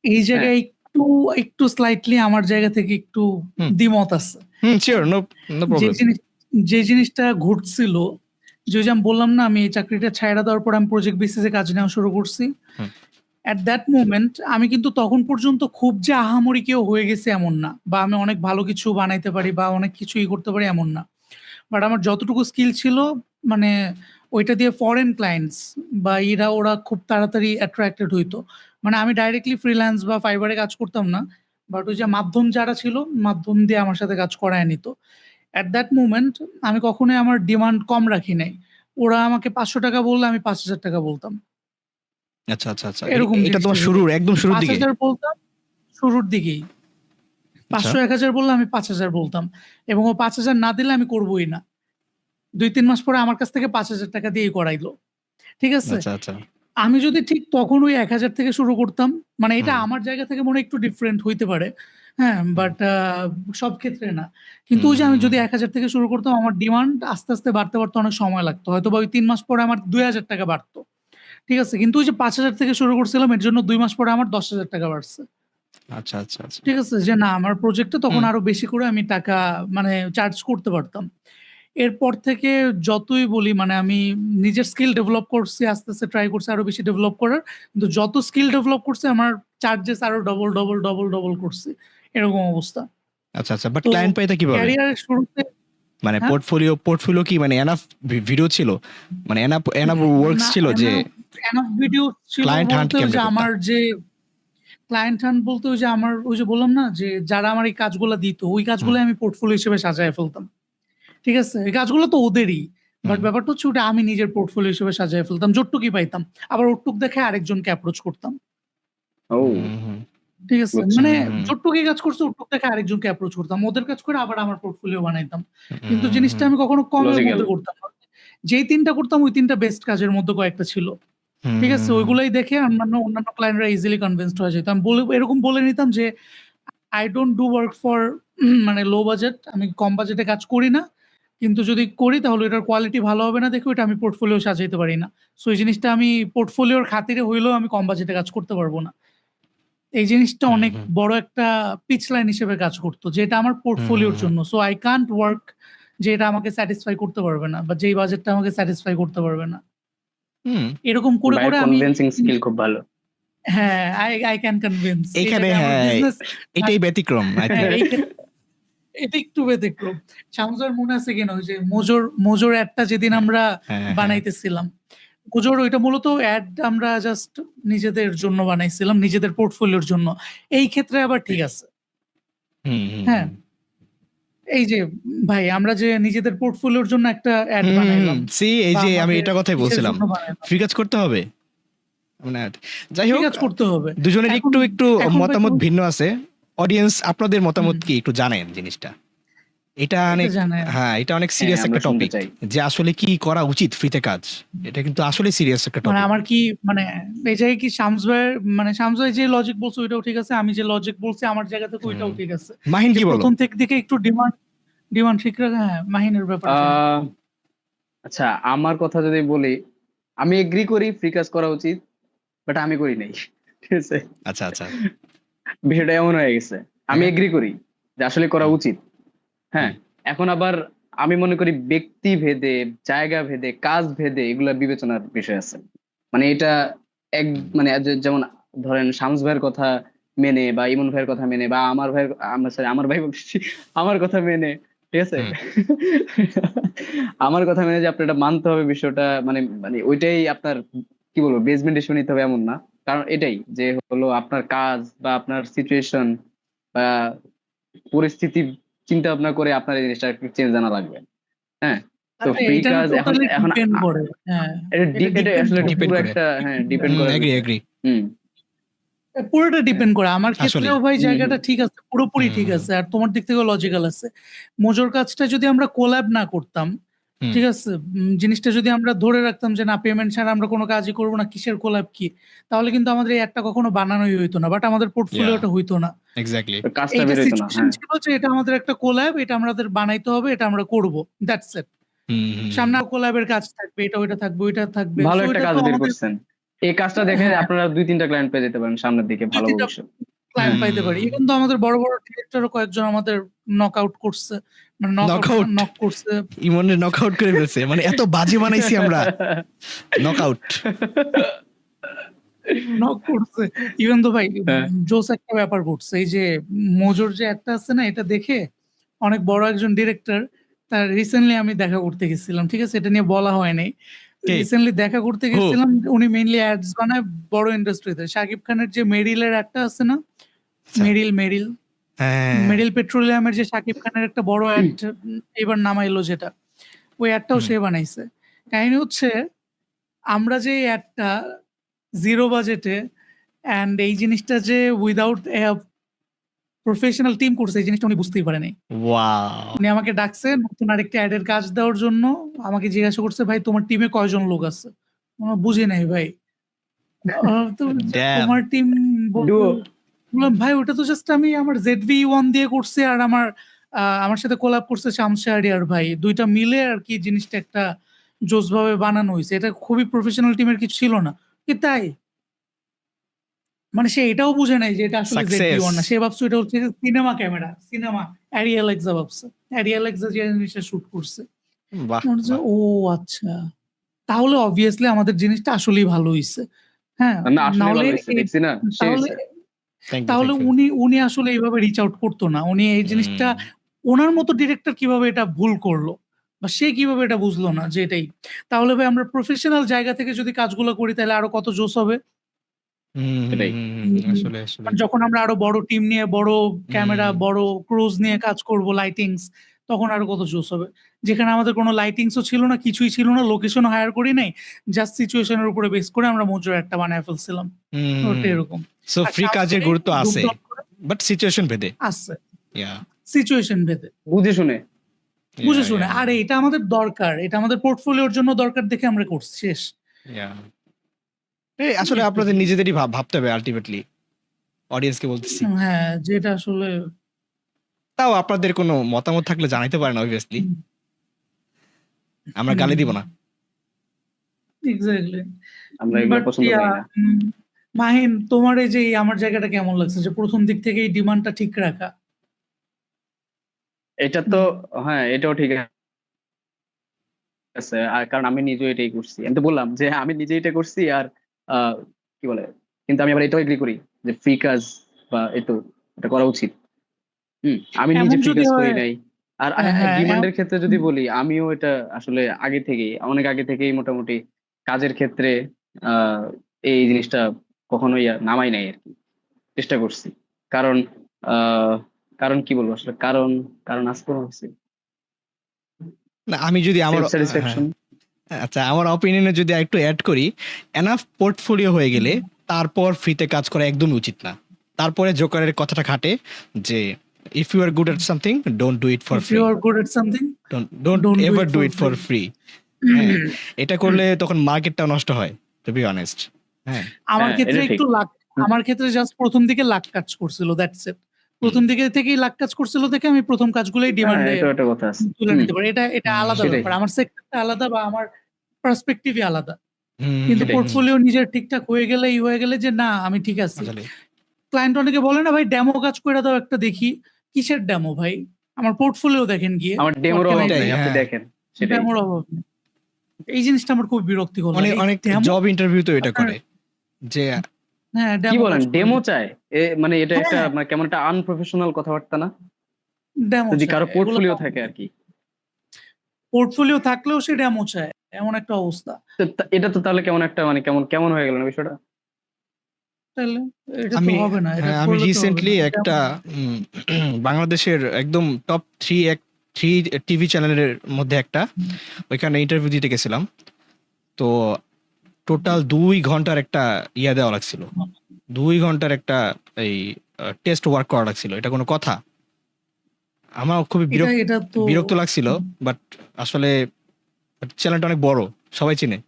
এই জায়গায় একটু স্লাইটলি আমার জায়গা থেকে একটু হুম। দ্বিমত আছে। শিওর, নো নো যে প্রবলেম। জিনিসটা ঘটছিল, যে আমি বললাম না আমি এই চাকরিটা ছাইড়া দেওয়ার পর আমি প্রজেক্ট বেসিসে কাজ নেওয়া শুরু করছি। হুম। অ্যাট দ্যাট মোমেন্ট আমি কিন্তু তখন পর্যন্ত খুব যে আহামরি কেউ হয়ে গেছে এমন না, বা আমি অনেক ভালো কিছু বানাইতে পারি বা অনেক কিছুই করতে পারি এমন না। বাট আমার যতটুকু স্কিল ছিল, মানে ওইটা দিয়ে ফরেন ক্লায়েন্টস বা ওরা খুব তাড়াতাড়ি অ্যাট্রাক্টেড হইতো। মানে আমি ডাইরেক্টলি ফ্রিল্যান্স বা ফাইবারে কাজ করতাম না, বাট ওই যে মাধ্যম যারা ছিল, মাধ্যম দিয়ে আমার সাথে কাজ করায় নিত। অ্যাট দ্যাট মোমেন্ট আমি কখনোই আমার ডিমান্ড কম রাখি নাই। ওরা আমাকে ৫০০ টাকা বললে আমি ৫,০০০ টাকা বলতাম। আচ্ছা আচ্ছা আচ্ছা, এরকম এটা তোমার জিনিসটা ছিল। শুরুর একদম শুরুর দিকে? ৫,০০০ বলতাম শুরুর দিকেই। আচ্ছা ৫০০-১,০০০ বললে আমি ৫,০০০ বলতাম। এবং ও ৫,০০০ না দিলে আমি করবই না। ২-৩ মাস পরে আমার কাছ থেকে ৫,০০০ টাকা দিয়েই করাইলো। ঠিক আছে? আচ্ছা আচ্ছা। আমি যদি ঠিক তখন ওই ১,০০০ থেকে শুরু করতাম, মানে এটা হুম। আমার জায়গা থেকে মনে হয় একটু ডিফারেন্ট হইতে পারে। হ্যাঁ? বাট সব ক্ষেত্রে না। কিন্তু হুম, ওই যে আমি হুম, যদি হুম। ১,০০০ থেকে শুরু করতাম, আমার ডিমান্ড আস্তে, আস্তে বাড়তে অনেক সময় লাগতো। হয়তোবা ওই ৩ মাস পরে আমার ২,০০০ টাকা বাড়তো। ঠিক আছে? কিন্তু ওই যে ৫,০০০ থেকে শুরু করছিলাম, এর জন্য ২ মাস পরে আমার ১০,০০০ টাকা বাড়ছে। আচ্ছা আচ্ছা আচ্ছা। ঠিক আছে? যে না, আমার প্রজেক্টে তখন হুম। আরো বেশি করে আমি টাকা মানে চার্জ করতে পারতাম। এরপর থেকে যতই বলি, মানে আমি নিজের স্কিল ডেভেলপ করছি, আস্তে, আস্তে ট্রাই করছি আরো বেশি ডেভেলপ করার। কিন্তু যত স্কিল ডেভেলপ করছি আমার চার্জেস আরো ডবল করছি। এরকম অবস্থা। আচ্ছা আচ্ছা, বাট তো ক্লায়েন্ট পাইতা কিভাবে? ক্যারিয়ারের শুরুতে মানে হ্যাঁ? পোর্টফোলিও কি মানে এনাফ ভিডিও ছিল, মানে এনাফ ওয়ার্কস না, ছিল যে এনাফ ভিডিও ছিল ক্লায়েন্ট হান্ট বলতে ওই কেমনে যে করতা? আমার যে ক্লায়েন্ট হান্ট বলতে ওই যে আমার ওই যে বললাম না যে যারা আমার এই কাজগুলা দিত, ওই হুম, কাজগুলো আমি পোর্টফোলিও হিসেবে সাজায় ফেলতাম। ঠিক আছে? এই কাজগুলো তো ওদেরই। বাট হুম, ব্যাপারটা হচ্ছে ওটা আমি নিজের পোর্টফোলিও হিসেবে সাজায় ফেলতাম। যতটুকুই পাইতাম। আবার ওটুক দেখে আরেকজনকে অ্যাপ্রোচ করতাম। ও হুম, হুম, ঠিক আছে? বুঝছি। মানে হুম, যতটুকুই কাজ করছে ওটুক দেখে আরেকজনকে অ্যাপ্রোচ করতাম। ওদের কাজ করে আবার আমার পোর্টফোলিও বানাইতাম। কিন্তু হুম, জিনিসটা হুম, আমি কখনো কমের লজিক্যাল। মধ্যে করতাম না। যেই ৩ টা করতাম ওই ৩ টা বেস্ট কাজের মধ্যে কয়েকটা ছিল। ঠিক আছে? হুম, ওইগুলাই দেখে অন্যান্য ক্লায়েন্টরা ইজিলি কনভিন্সড হয়ে যেত। আমি এরকম বলে নিতাম যে I don't do work for মানে লো বাজেট। আমি কম বাজেটে কাজ করি না। কিন্তু যদি করি তাহলে এটার কোয়ালিটি ভালো হবে না দেখে ওইটা আমি পোর্টফোলিও সাজাইতে পারি না। সো এই জিনিসটা আমি পোর্টফোলিওর খাতিরে হইলেও আমি কম বাজেটে কাজ করতে পারব না। এই জিনিসটা হুম, অনেক হুম, বড় একটা পিচ লাইন হিসেবে কাজ করত। যে এটা আমার হুম, পোর্টফোলিওর হুম, জন্য। সো I can't work যে এটা আমাকে স্যাটিসফাই করতে পারবে না বা যেই বাজেটটা আমাকে স্যাটিসফাই করতে পারবে না। হুম। এরকম ভাইয়ের করে আমি কনভিন্সিং স্কিল খুব ভালো। হ্যাঁ, I can convince এই এইখানে জায়গায় আমার হ্যাঁ, বিজনেস এটাই ব্যতিক্রম আই হ্যাঁ, থিংক। এই এটা একটু ব্যতিক্রম। শামসুর মনে আছে কিনা ওই যে মোজোর অ্যাডটা যেদিন আমরা হ্যাঁ, হ্যাঁ। বানাইতেছিলাম। মোজোর ওইটা মূলত অ্যাড আমরা জাস্ট নিজেদের জন্য বানাইছিলাম, নিজেদের পোর্টফোলিওর জন্য। এই ক্ষেত্রে আবার ঠিক আছে। হুম, হুম, হ্যাঁ? হুম। এই যে ভাই আমরা যে নিজেদের পোর্টফোলিওর জন্য একটা অ্যাড হুম, হুম, হুম। বানাইলাম সি এই বা যে আমি আমাদের এটা কথাই ইসের বলছিলাম। জন্য বানাইলাম। ফ্রি কাজ করতে হবে। মানে যাই ফ্রি হোক, কাজ করতে হবে। দুজনের এখন একটু এখন ভাই মতামত তুমি ভিন্ন আছে। অডিয়েন্স আপনাদের মতামত হুম, কি একটু জানেন জিনিসটা? এটা এটা অনেক, জানেন। হ্যাঁ, এটা অনেক হ্যাঁ, সিরিয়াস আমরা একটা শুনতে টপিক। চাই। যে আসলে কি করা উচিত ফ্রিতে কাজ? এটা কিন্তু আসলে সিরিয়াস একটা মানে টপিক। আমার কি মানে এই জায়গায় কি শামস ভাইয়ের মানে শামস ভাই যে লজিক বলছে ওইটাও ঠিক আছে। আমি যে লজিক বলছি আমার জায়গা থেকে হুম। ওইটাও ঠিক আছে। মাহিন যে কি বলো? ১ম দিকে একটু ডিমান্ড ঠিক রাখা, হ্যাঁ, মাহিনের ব্যাপারে শুনি। আহ আচ্ছা, আমার কথা যদি বলি, আমি এগ্রি করি ফ্রি কাজ করা উচিত, বাট আমি করি নাই। ঠিক আছে, আচ্ছা, আচ্ছা। বিষয়টা এমন হয়ে গেছে। আমি হ্যাঁ। এগ্রি করি যে আসলে করা হুম, উচিত। হ্যাঁ, হুম, এখন আবার আমি মনে করি ব্যক্তি ভেদে, জায়গা ভেদে, কাজ ভেদে এগুলা বিবেচনার বিষয় আছে। মানে এটা এক হুম, মানে যেমন ধরেন শামস ভাইয়ের কথা মেনে বা ইমন ভাইয়ের কথা মেনে বা আমার ভাইয়ের sorry, আমার ভাই বলছি, আমার কথা মেনে, ঠিক আছে। হুম, আমার কথা মেনে যে আপনার এটা মানতে হবে বিষয়টা, মানে মানে ওইটাই আপনার কি বলবো বেসমেন্ট হিসেবে নিতে হবে এমন না। কারণ এটাই যে হলো আপনার কাজ বা আপনার সিচুয়েশন বা পরিস্থিতি চিন্তা ভাবনা করে আপনার এই জিনিসটা একটু চেঞ্জ আনা লাগবে। হ্যাঁ, তো আচ্ছা, ফ্রি এটা না কাজ এখন টোটালি এখন ডিপেন্ড করে। হ্যাঁ, এটা এটা এটা ডিপেন্ড আসলে করে। ডিপেন্ড পুরো করে। একটা, হ্যাঁ, ডিপেন্ড হ্যাঁ, করার এগ্রি, বিষয়। এগ্রি। হুম। পুরোটা ডিপেন্ড করে। আমার আসলেই। ক্ষেত্রেও ভাই হুম, জায়গাটা হুম। ঠিক আছে, পুরোপুরি ঠিক হুম, আছে। আর তোমার দিক থেকেও লজিক্যাল আছে। মোজোর কাজটা যদি আমরা কোল্যাব না করতাম, হুম। ঠিক আছে? জিনিসটা যদি আমরা ধরে রাখতাম যে না পেমেন্ট ছাড়া আমরা কোনো কাজই করব না, কিসের কোল্যাব কি? তাহলে কিন্তু আমাদের এই অ্যাডটা কখনো বানানোই হইতো না। বাট আমাদের Yeah, পোর্টফোলিওটা হইতো না। exactly. তো কাজটা এইটা বের হইতো না। সিচুয়েশন হ্যাঁ। ছিল যে এটা আমাদের একটা কোল্যাব, এটা আমাদের বানাইতে হবে, এটা আমরা করব। That's it. হুম, হুম, সামনে আরো কোল্যাবের কাজ থাকবে, এটা ওইটা থাকবে, ওইটা থাকবে। ভালো সো একটা এটা কাজ তো বের আমাদের করছেন। এই কাজটা দেখে হ্যাঁ, আপনারা ২-৩ টা ক্লায়েন্ট পেয়ে যেতে পারেন সামনের দিকে ভালো ২-৩ টা ভবিষ্যৎ। ক্লায়েন্ট পাইতে পারি। হুম। ইভেন তো আমাদের বড়, বড় ডিরেক্টরও কয়েকজন আমাদের নক আউট করছে। মানে নক আউট নকআউট নক করছে, ইমনে নকআউট করে ফেলছে, মানে এত বাজি বানাইছি আমরা, নকআউট। নক করছে। ইভেন তো ভাই হ্যাঁ। জোস একটা ব্যাপার ঘটছে। এই যে মোজোর যে অ্যাডটা আছে না, এটা দেখে অনেক বড় একজন ডিরেক্টর, তার রিসেন্টলি আমি দেখা করতে গেছিলাম। ঠিক আছে? এটা নিয়ে বলা হয় নাই। কে? রিসেন্টলি দেখা করতে Who? গেছিলাম। উনি মেইনলি অ্যাডস বানায় বড় ইন্ডাস্ট্রিতে। শাকিব খানের যে মেরিলের অ্যাডটা আছে না? আচ্ছা। মেরিল হ্যাঁ। মেরিল পেট্রোলিয়ামের যে শাকিব খানের একটা বড় অ্যাড এবার নামাইলো যেটা, ওই অ্যাডটাও হুম। সে বানাইছে। কাহিনী হচ্ছে আমরা যে অ্যাডটা 0 বাজেটে অ্যান্ড এই জিনিসটা যে উইথআউট প্রফেশনাল টিম করছে, এই জিনিসটা উনি বুঝতেই পারে নাই। ওয়াও! উনি আমাকে ডাকছে নতুন আরেকটা অ্যাডের কাজ দেওয়ার জন্য। আমাকে জিজ্ঞাসা করছে, "ভাই তোমার টিমে কয়জন লোক আছে?" আমরা বুঝি নাই ভাই। তো ড্যাম! তোমার টিম ডুও। বললাম, "ভাই ওটা তো জাস্ট আমি আমার ZV-1 দিয়ে করছি আর আমার সাথে কোলাব করছে শামস শাহরিয়ার ভাই। ২ টা মিলে আরকি জিনিসটা একটা জোসভাবে বানানো হইছে। এটা খুবই প্রফেশনাল টিমের কিছু ছিল না।" কি তাই? মানে সে এটাও বুঝে নাই যে এটা আসলে সাকসেস! ZV-1 না। সে ভাবছে এটা হচ্ছে cinema camera, cinema. Array Alexa ভাবছে। অ্যারি অ্যালেক্সা যে জিনিসটা শুট করছে। বাহ! মনে হচ্ছে বাহ! ও আচ্ছা। তাহলে obviously আমাদের জিনিসটা আসলেই ভালো হইছে। হ্যাঁ? না আসলেই নাহলে ভালো হইছে। এই দেখছি না? সেই তাহলে হইছে। থ্যাংক ইউ, তাহলে থ্যাংক ইউ। উনি আসলে এভাবে রিচ আউট করতো না। উনি এই জিনিসটা হুম। উনার মতো ডিরেক্টর কিভাবে এটা ভুল করলো? বা সে কিভাবে এটা বুঝলো না যে এটাই। তাহলে ভাই আমরা প্রফেশনাল জায়গা থেকে যদি কাজগুলো করি তাহলে আরো কত জোস হবে। হুম, হুম, সেটাই। হুম, হুম। হুম, আসলে, আসলে। মানে যখন আমরা আরো বড় টিম নিয়ে বড় ক্যামেরা, হুম। বড় ক্রুজ নিয়ে কাজ করব, লাইটিংস, তখন আরো কত জোস হবে। যেখানে আমাদের কোনো লাইটিংসও ছিল না, কিছুই ছিল না, লোকেশনও হায়ার করি নাই। জাস্ট সিচুয়েশন এর উপরে বেস করে আমরা মজুর একটা বানায় ফেলছিলাম। ওটা হুম। এরকম। সো আর ফ্রি শামস কাজের ভাই গুরুত্ব আছে। ধুপধাপ করে বাট সিচুয়েশন ভেদে। আছে। ইয়া, সিচুয়েশন ভেদে। বুঝে শুনে। বুঝে ইয়া, শুনে। ইয়া, আর এটা আমাদের দরকার। এটা আমাদের পোর্টফোলিওর জন্য দরকার দেখে আমরা করছি। শেষ। ইয়া। আসলে আপনাদের এটুকুই। নিজেদেরই ভাবতে হবে আল্টিমেটলি। অডিয়েন্সকে বলতেছি। হ্যাঁ, যেটা আসলে তাও আপনাদের কোনো মতামত থাকলে জানাইতে পারেন obviously. হুম, আমরা গালি দিব না। এক্সাক্টলি। আমরা এগুলো বাট পছন্দ ইয়া করি না। মাহিন, তোমার এই যে আমার জায়গাটা কেমন লাগছে যে ১ম দিক থেকেই ডিমান্ডটা ঠিক রাখা? এটা তো হ্যাঁ, এটাও ঠিক আছে। আর কারণ আমি নিজেও এটাই করছি। আমি তো বললাম যে আমি নিজে এটা করছি আর আ কি বলে? কিন্তু আমি আবার এটাও এগ্রি করি যে ফ্রি কাজ বা এটা করা উচিত। আমি নিজে এমন ফ্রি যদি কাজ করি হয় নাই। আর হ্যাঁ, ডিমান্ডের ক্ষেত্রে যদি বলি, আমিও এটা আসলে আগে থেকেই অনেক আগে থেকেই মোটামুটি কাজের ক্ষেত্রে আ এই জিনিসটা কখনোই নামাই নাই আরকি। চেষ্টা করছি। কারণ আ কারণ কি বলবো আসলে? কারণ আজকেও আছে। না আমি যদি আমার সেলফ হ্যাঁ, স্যাটিসফ্যাকশন। আচ্ছা আমার অপিনিয়নে যদি আরেকটু এড করি, এনাফ পোর্টফোলিও হয়ে গেলে তারপর ফ্রিতে কাজ করা একদমই উচিত না। তারপরে জোকারের কথাটা খাটে যে if you are good at something don't do it for if free. You are good at something don't don't do ever it do for it for free. Free. হ্যাঁ, এটা করলে তখন মার্কেটটা নষ্ট হয়, টু বি অনেস্ট। হ্যাঁ, আমার হ্যাঁ, ক্ষেত্রে এটা ঠিক। একটু লাক আমার ক্ষেত্রে জাস্ট ১ম দিকে লাক কাজ করছিল, দ্যাটস ইট। ১ম দিকে থেকেই লাক কাজ করছিল দেখে আমি ১ম কাজগুলোই হ্যাঁ, ডিমান্ডে এটাও একটা কথা আছে। তুলে নিতে পারি। এটা আলাদা সেটাই, ব্যাপার। আমার সেক্টরটা আলাদা বা আমার পার্সপেক্টিভই আলাদা। কিন্তু সেটাই। পোর্টফোলিও নিজের ঠিকঠাক হয়ে গেলে যে না আমি ঠিক আছি। আসলে ক্লায়েন্ট অনেকে বলে না ভাই ডেমো কাজ কইরা দাও একটা দেখি। কিসের ডেমো ভাই? আমার পোর্টফোলিও দেখেন গিয়ে। আমার হোয়াট ডেমোর ক্যান অভাব আই ডু? এটাই নাই। আপনি হ্যাঁ, দেখেন। সেটাই। ডেমোর অভাব নেই। এই জিনিসটা আমার খুব বিরক্তিকর লাগে। অনেক এই অনেক ডেমো জব ইন্টারভিউতেও এটা আপনার করে যে হ্যাঁ, কি ডেমো বলেন? কাজ করে ডেমো দেন। চায়? মানে এটা একটা হ্যাঁ, মানে কেমন একটা আনপ্রফেশনাল কথাবার্তা না? ডেমো যদি চায়। কারো এগুলো পোর্টফোলিও থাকে আরকি। পোর্টফোলিও থাকলেও সে ডেমো চায়। এমন একটা অবস্থা। তো এটা তো তাহলে কেমন একটা মানে কেমন হয়ে গেল না বিষয়টা? তাইলে এটা তো আমি হবে না। এটা হ্যাঁ, আমি করলে তো হবে রিসেন্টলি না। একটা বাংলাদেশের একদম টপ 3 টিভি চ্যানেলের মধ্যে একটা, ওইখানে ইন্টারভিউ দিতে গেছিলাম। তো টোটাল 2 ঘন্টার একটা দেওয়া লাগছিল। 2 ঘন্টার একটা এই টেস্ট ওয়ার্ক করা লাগছিল, এটা কোনো কথা? আমার খুবই এটা তো বিরক্ত লাগছিল, বাট আসলে চ্যানেলটা অনেক বড়, সবাই চিনে,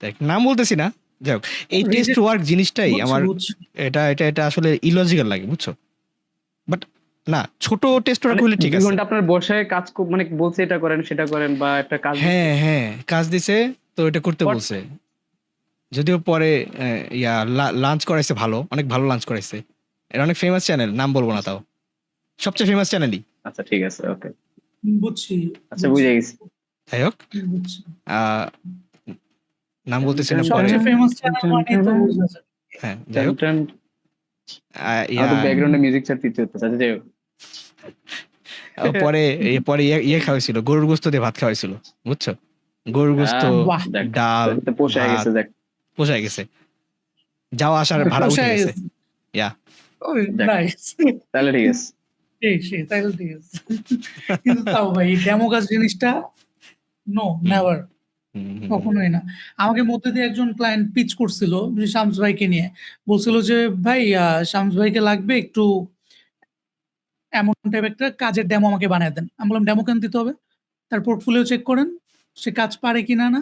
দেখ নাম বলতেছি না, যাই হোক এই Reject- টেস্ট ওয়ার্ক জিনিসটাই বুঝছি, আমার বুঝছি। এটা এটা এটা আসলে ইলজিক্যাল লাগে, বুঝছো? বাট না, ছোট টেস্ট ওয়ার্ক মানে হলে ঠিক 2 আছে। ঘন্টা আপনার বসায় কাজ মানে বলছে এটা করেন সেটা করেন বা একটা কাজ দিচ্ছে। হ্যাঁ হ্যাঁ, কাজ দিছে তো এটা করতে But- বলছে, যদিও পরে লাঞ্চ করাইছে, অনেক ভালো লাঞ্চ করাইছে। এটা অনেক ফেমাস চ্যানেল, নাম বলবো না, তাও সবচেয়ে ফেমাস চ্যানেলই। আচ্ছা ঠিক আছে, ওকে, বুঝছি, আচ্ছা বুঝে গেছি। যাই হোক, বুঝছি। আহ, নাম বলতেছি না পরে। সবচেয়ে ফেমাস চ্যানেল মানেই তো বোঝা যায়। হ্যাঁ যাই হোক, আমার ব্যাকগ্রাউন্ডে মিউজিক ছাড়তে ইচ্ছে হচ্ছে। আচ্ছা যাই হোক, পরে পরে খাওয়াইছিল, গরুর গোস্ত দিয়ে ভাত খাওয়াইছিল, বুঝছো? গরুর গোস্ত, বাহ। দেখ, ডাল, তো পোষায় ভাত, গেছে, দেখ পোষায় গেছে, যাওয়া আসার ভাড়া উঠে পোষায় গেছে। গেছে। ইয়া দেখ। নাইস। তাহলে ঠিক আছে। তাইলে ঠিক আছে। কিন্তু তাও ভাই ডেমো কাজ জিনিসটা নো, নেভার, কখনোই না। আমাকে মধ্যে দিয়ে একজন ক্লায়েন্ট পিচ করছিল যে শামস ভাইকে নিয়ে, বলছিল যে ভাই শামস ভাইকে লাগবে একটু এমন টাইপ একটা কাজের ডেমো আমাকে বানায় দেন। আমি বললাম ডেমো কেন দিতে হবে? তার পোর্টফোলিও চেক করেন, সে কাজ পারে কিনা না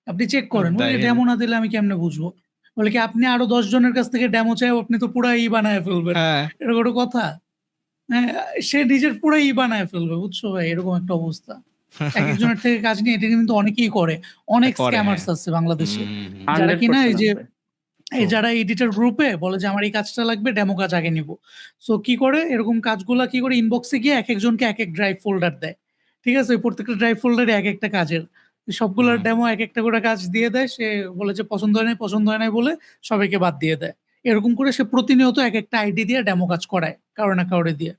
আপনি চেক করেন। বলে তাই। ডেমো না দিলে আমি কেমনে বুঝবো? বলে কি আপনি আরো 10 জনের কাছ থেকে ডেমো চাই, আপনি তো পুরা বানায় ফেলবেন। হ্যাঁ এটা কোনো কথা? হ্যাঁ, সে নিজের পুরা বানায় ফেলবে, বুঝছো ভাই? এরকম একটা অবস্থা। একেকজনের থেকে কাজ নিয়ে এটা কিন্তু অনেকেই করে। অনেক করে, স্ক্যামার্স হ্যাঁ। আছে বাংলাদেশে। হুম, যারা কিনা এই 100% যে আছে। এই যারা এডিটর গ্রুপে বলে যে আমার এই কাজটা লাগবে, ডেমো কাজ আগে নিব। সো কি করে এরকম কাজগুলা কি করে ইনবক্সে গিয়ে একেকজনকে একেক ড্রাইভ ফোল্ডার দেয়। ঠিক আছে? ওই প্রত্যেকটা ড্রাইভ ফোল্ডারে একেকটা কাজের। সবগুলার হুম। ডেমো একেকটা করে কাজ দিয়ে দেয়। সে বলে যে পছন্দ হয় নাই বলে সবাইকে বাদ দিয়ে দেয়। এরকম করে সে প্রতিনিয়ত একেকটা আইডি দিয়ে ডেমো কাজ করায় কারো না কাউরে দিয়ে।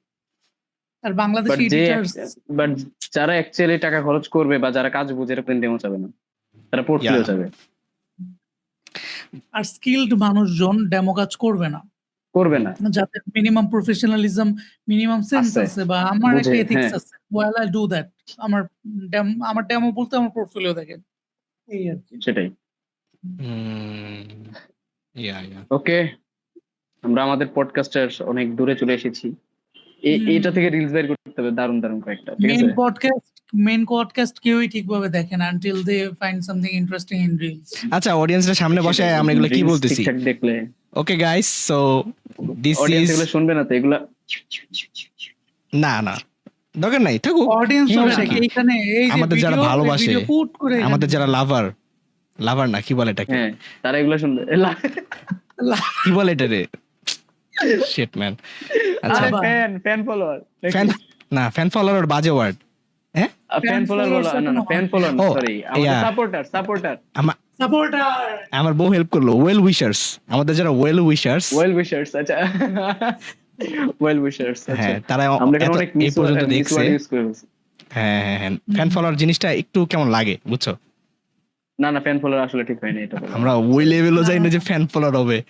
আর বাট বাংলাদেশি এডিটরস বাট যারা অ্যাকচুয়ালি টাকা খরচ করবে বা যারা কাজ বুঝে এরকম ডেমো চাবে না, তারা পোর্টফোলিও Yeah. চাবে, আর স্কিলড মানুষজন ডেমো কাজ করবে না। করবে না। যাদের মিনিমাম প্রফেশনালিজম, মিনিমাম সেন্স আছে, আছে বা আমার একটা বুঝে, এথিক্স হ্যাঁ। আছে, ওয়েল আই ডু দ্যাট। আমার ডেমো বলতে আমার পোর্টফোলিও দেখেন, এই আর কি। সেটাই। ইয়া ওকে, আমরা আমাদের পডকাস্টের অনেক দূরে চলে এসেছি। এটা থেকে রিলস বের করতে হবে দারুণ দারুণ কয়েকটা, ঠিক আছে? মেইন পডকাস্ট কেউই ঠিকভাবে দেখেন until they find something interesting in reels. আচ্ছা, অডিয়েন্সের সামনে বসে আমরা এগুলো কি Reels বলতেছি? ঠিকঠাক দেখলে okay guys, so this audience is এগুলো শুনবে না তো, এগুলা না দরকার নাই, থাকুক। অডিয়েন্স কি হবে হয়েছে না কি? এইখানে, এই যে আমাদের যারা ভালোবাসে, ভিডিও পুট করে এখানে- আমাদের যারা লাভার না, কি বলে এটাকে? হ্যাঁ, তারা এগুলো শুনবে। কি বলে এটা রে? Shit man. আচ্ছা, আরে ফ্যান ফলোয়ার, ফ্যান ফলোয়ার বাজে ওয়ার্ড। ফ্যান ফলোয়ার বলো না, ফ্যান ফলোয়ার, ও, সরি, আমাদের yeah. সাপোর্টার সাপোর্টার আমার বউ হেল্প করলো। ওয়েল উইশার্স, আমাদের যারা ওয়েল উইশার্স, ওয়েল উইশার্স। আচ্ছা, ওয়েল উইশার্স। হ্যাঁ, তারা আমরা এখানে এত- অনেক এই পর্যন্ত দেখছে। ইউজ করে ফেলছি। হ্যাঁ, ফ্যান ফলোয়ার জিনিসটা একটু কেমন লাগে, বুঝছো? না ফ্যান ফলোয়ার আসলে ঠিক হয়নি এটা। আমরা ওই লেভেলও যাই না যে ফ্যান ফলোয়ার হবে।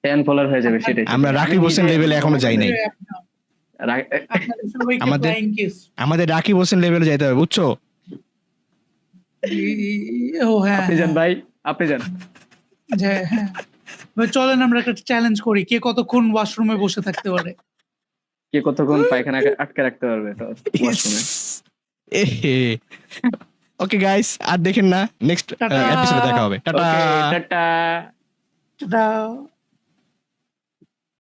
ফ্যান ফলোয়ার হয়ে যাবে, সেটাই। আমরা রাকিব হোসেন লেভেলে এখনো যাই নাই। আপনাদের সবাইকে আমাদের- ফ্লাইং কিস। আমাদের রাকিব হোসেন লেভেলে যাইতে হবে, বুঝছো? ও হ্যাঁ, আপনি যান ভাই, আপনি যান। হ্যাঁ। ভাই চলেন আমরা একটা চ্যালেঞ্জ করি, কে কতক্ষণ ওয়াশরুমে বসে থাকতে পারে। কে কতক্ষণ পায়খানা আটকে রাখতে পারবে ওয়াশরুমে। ওকে গাইস, আর দেখেন না, নেক্সট টাটা। এপিসোডে দেখা হবে। টাটা। ওকে, টাটা। টাটা।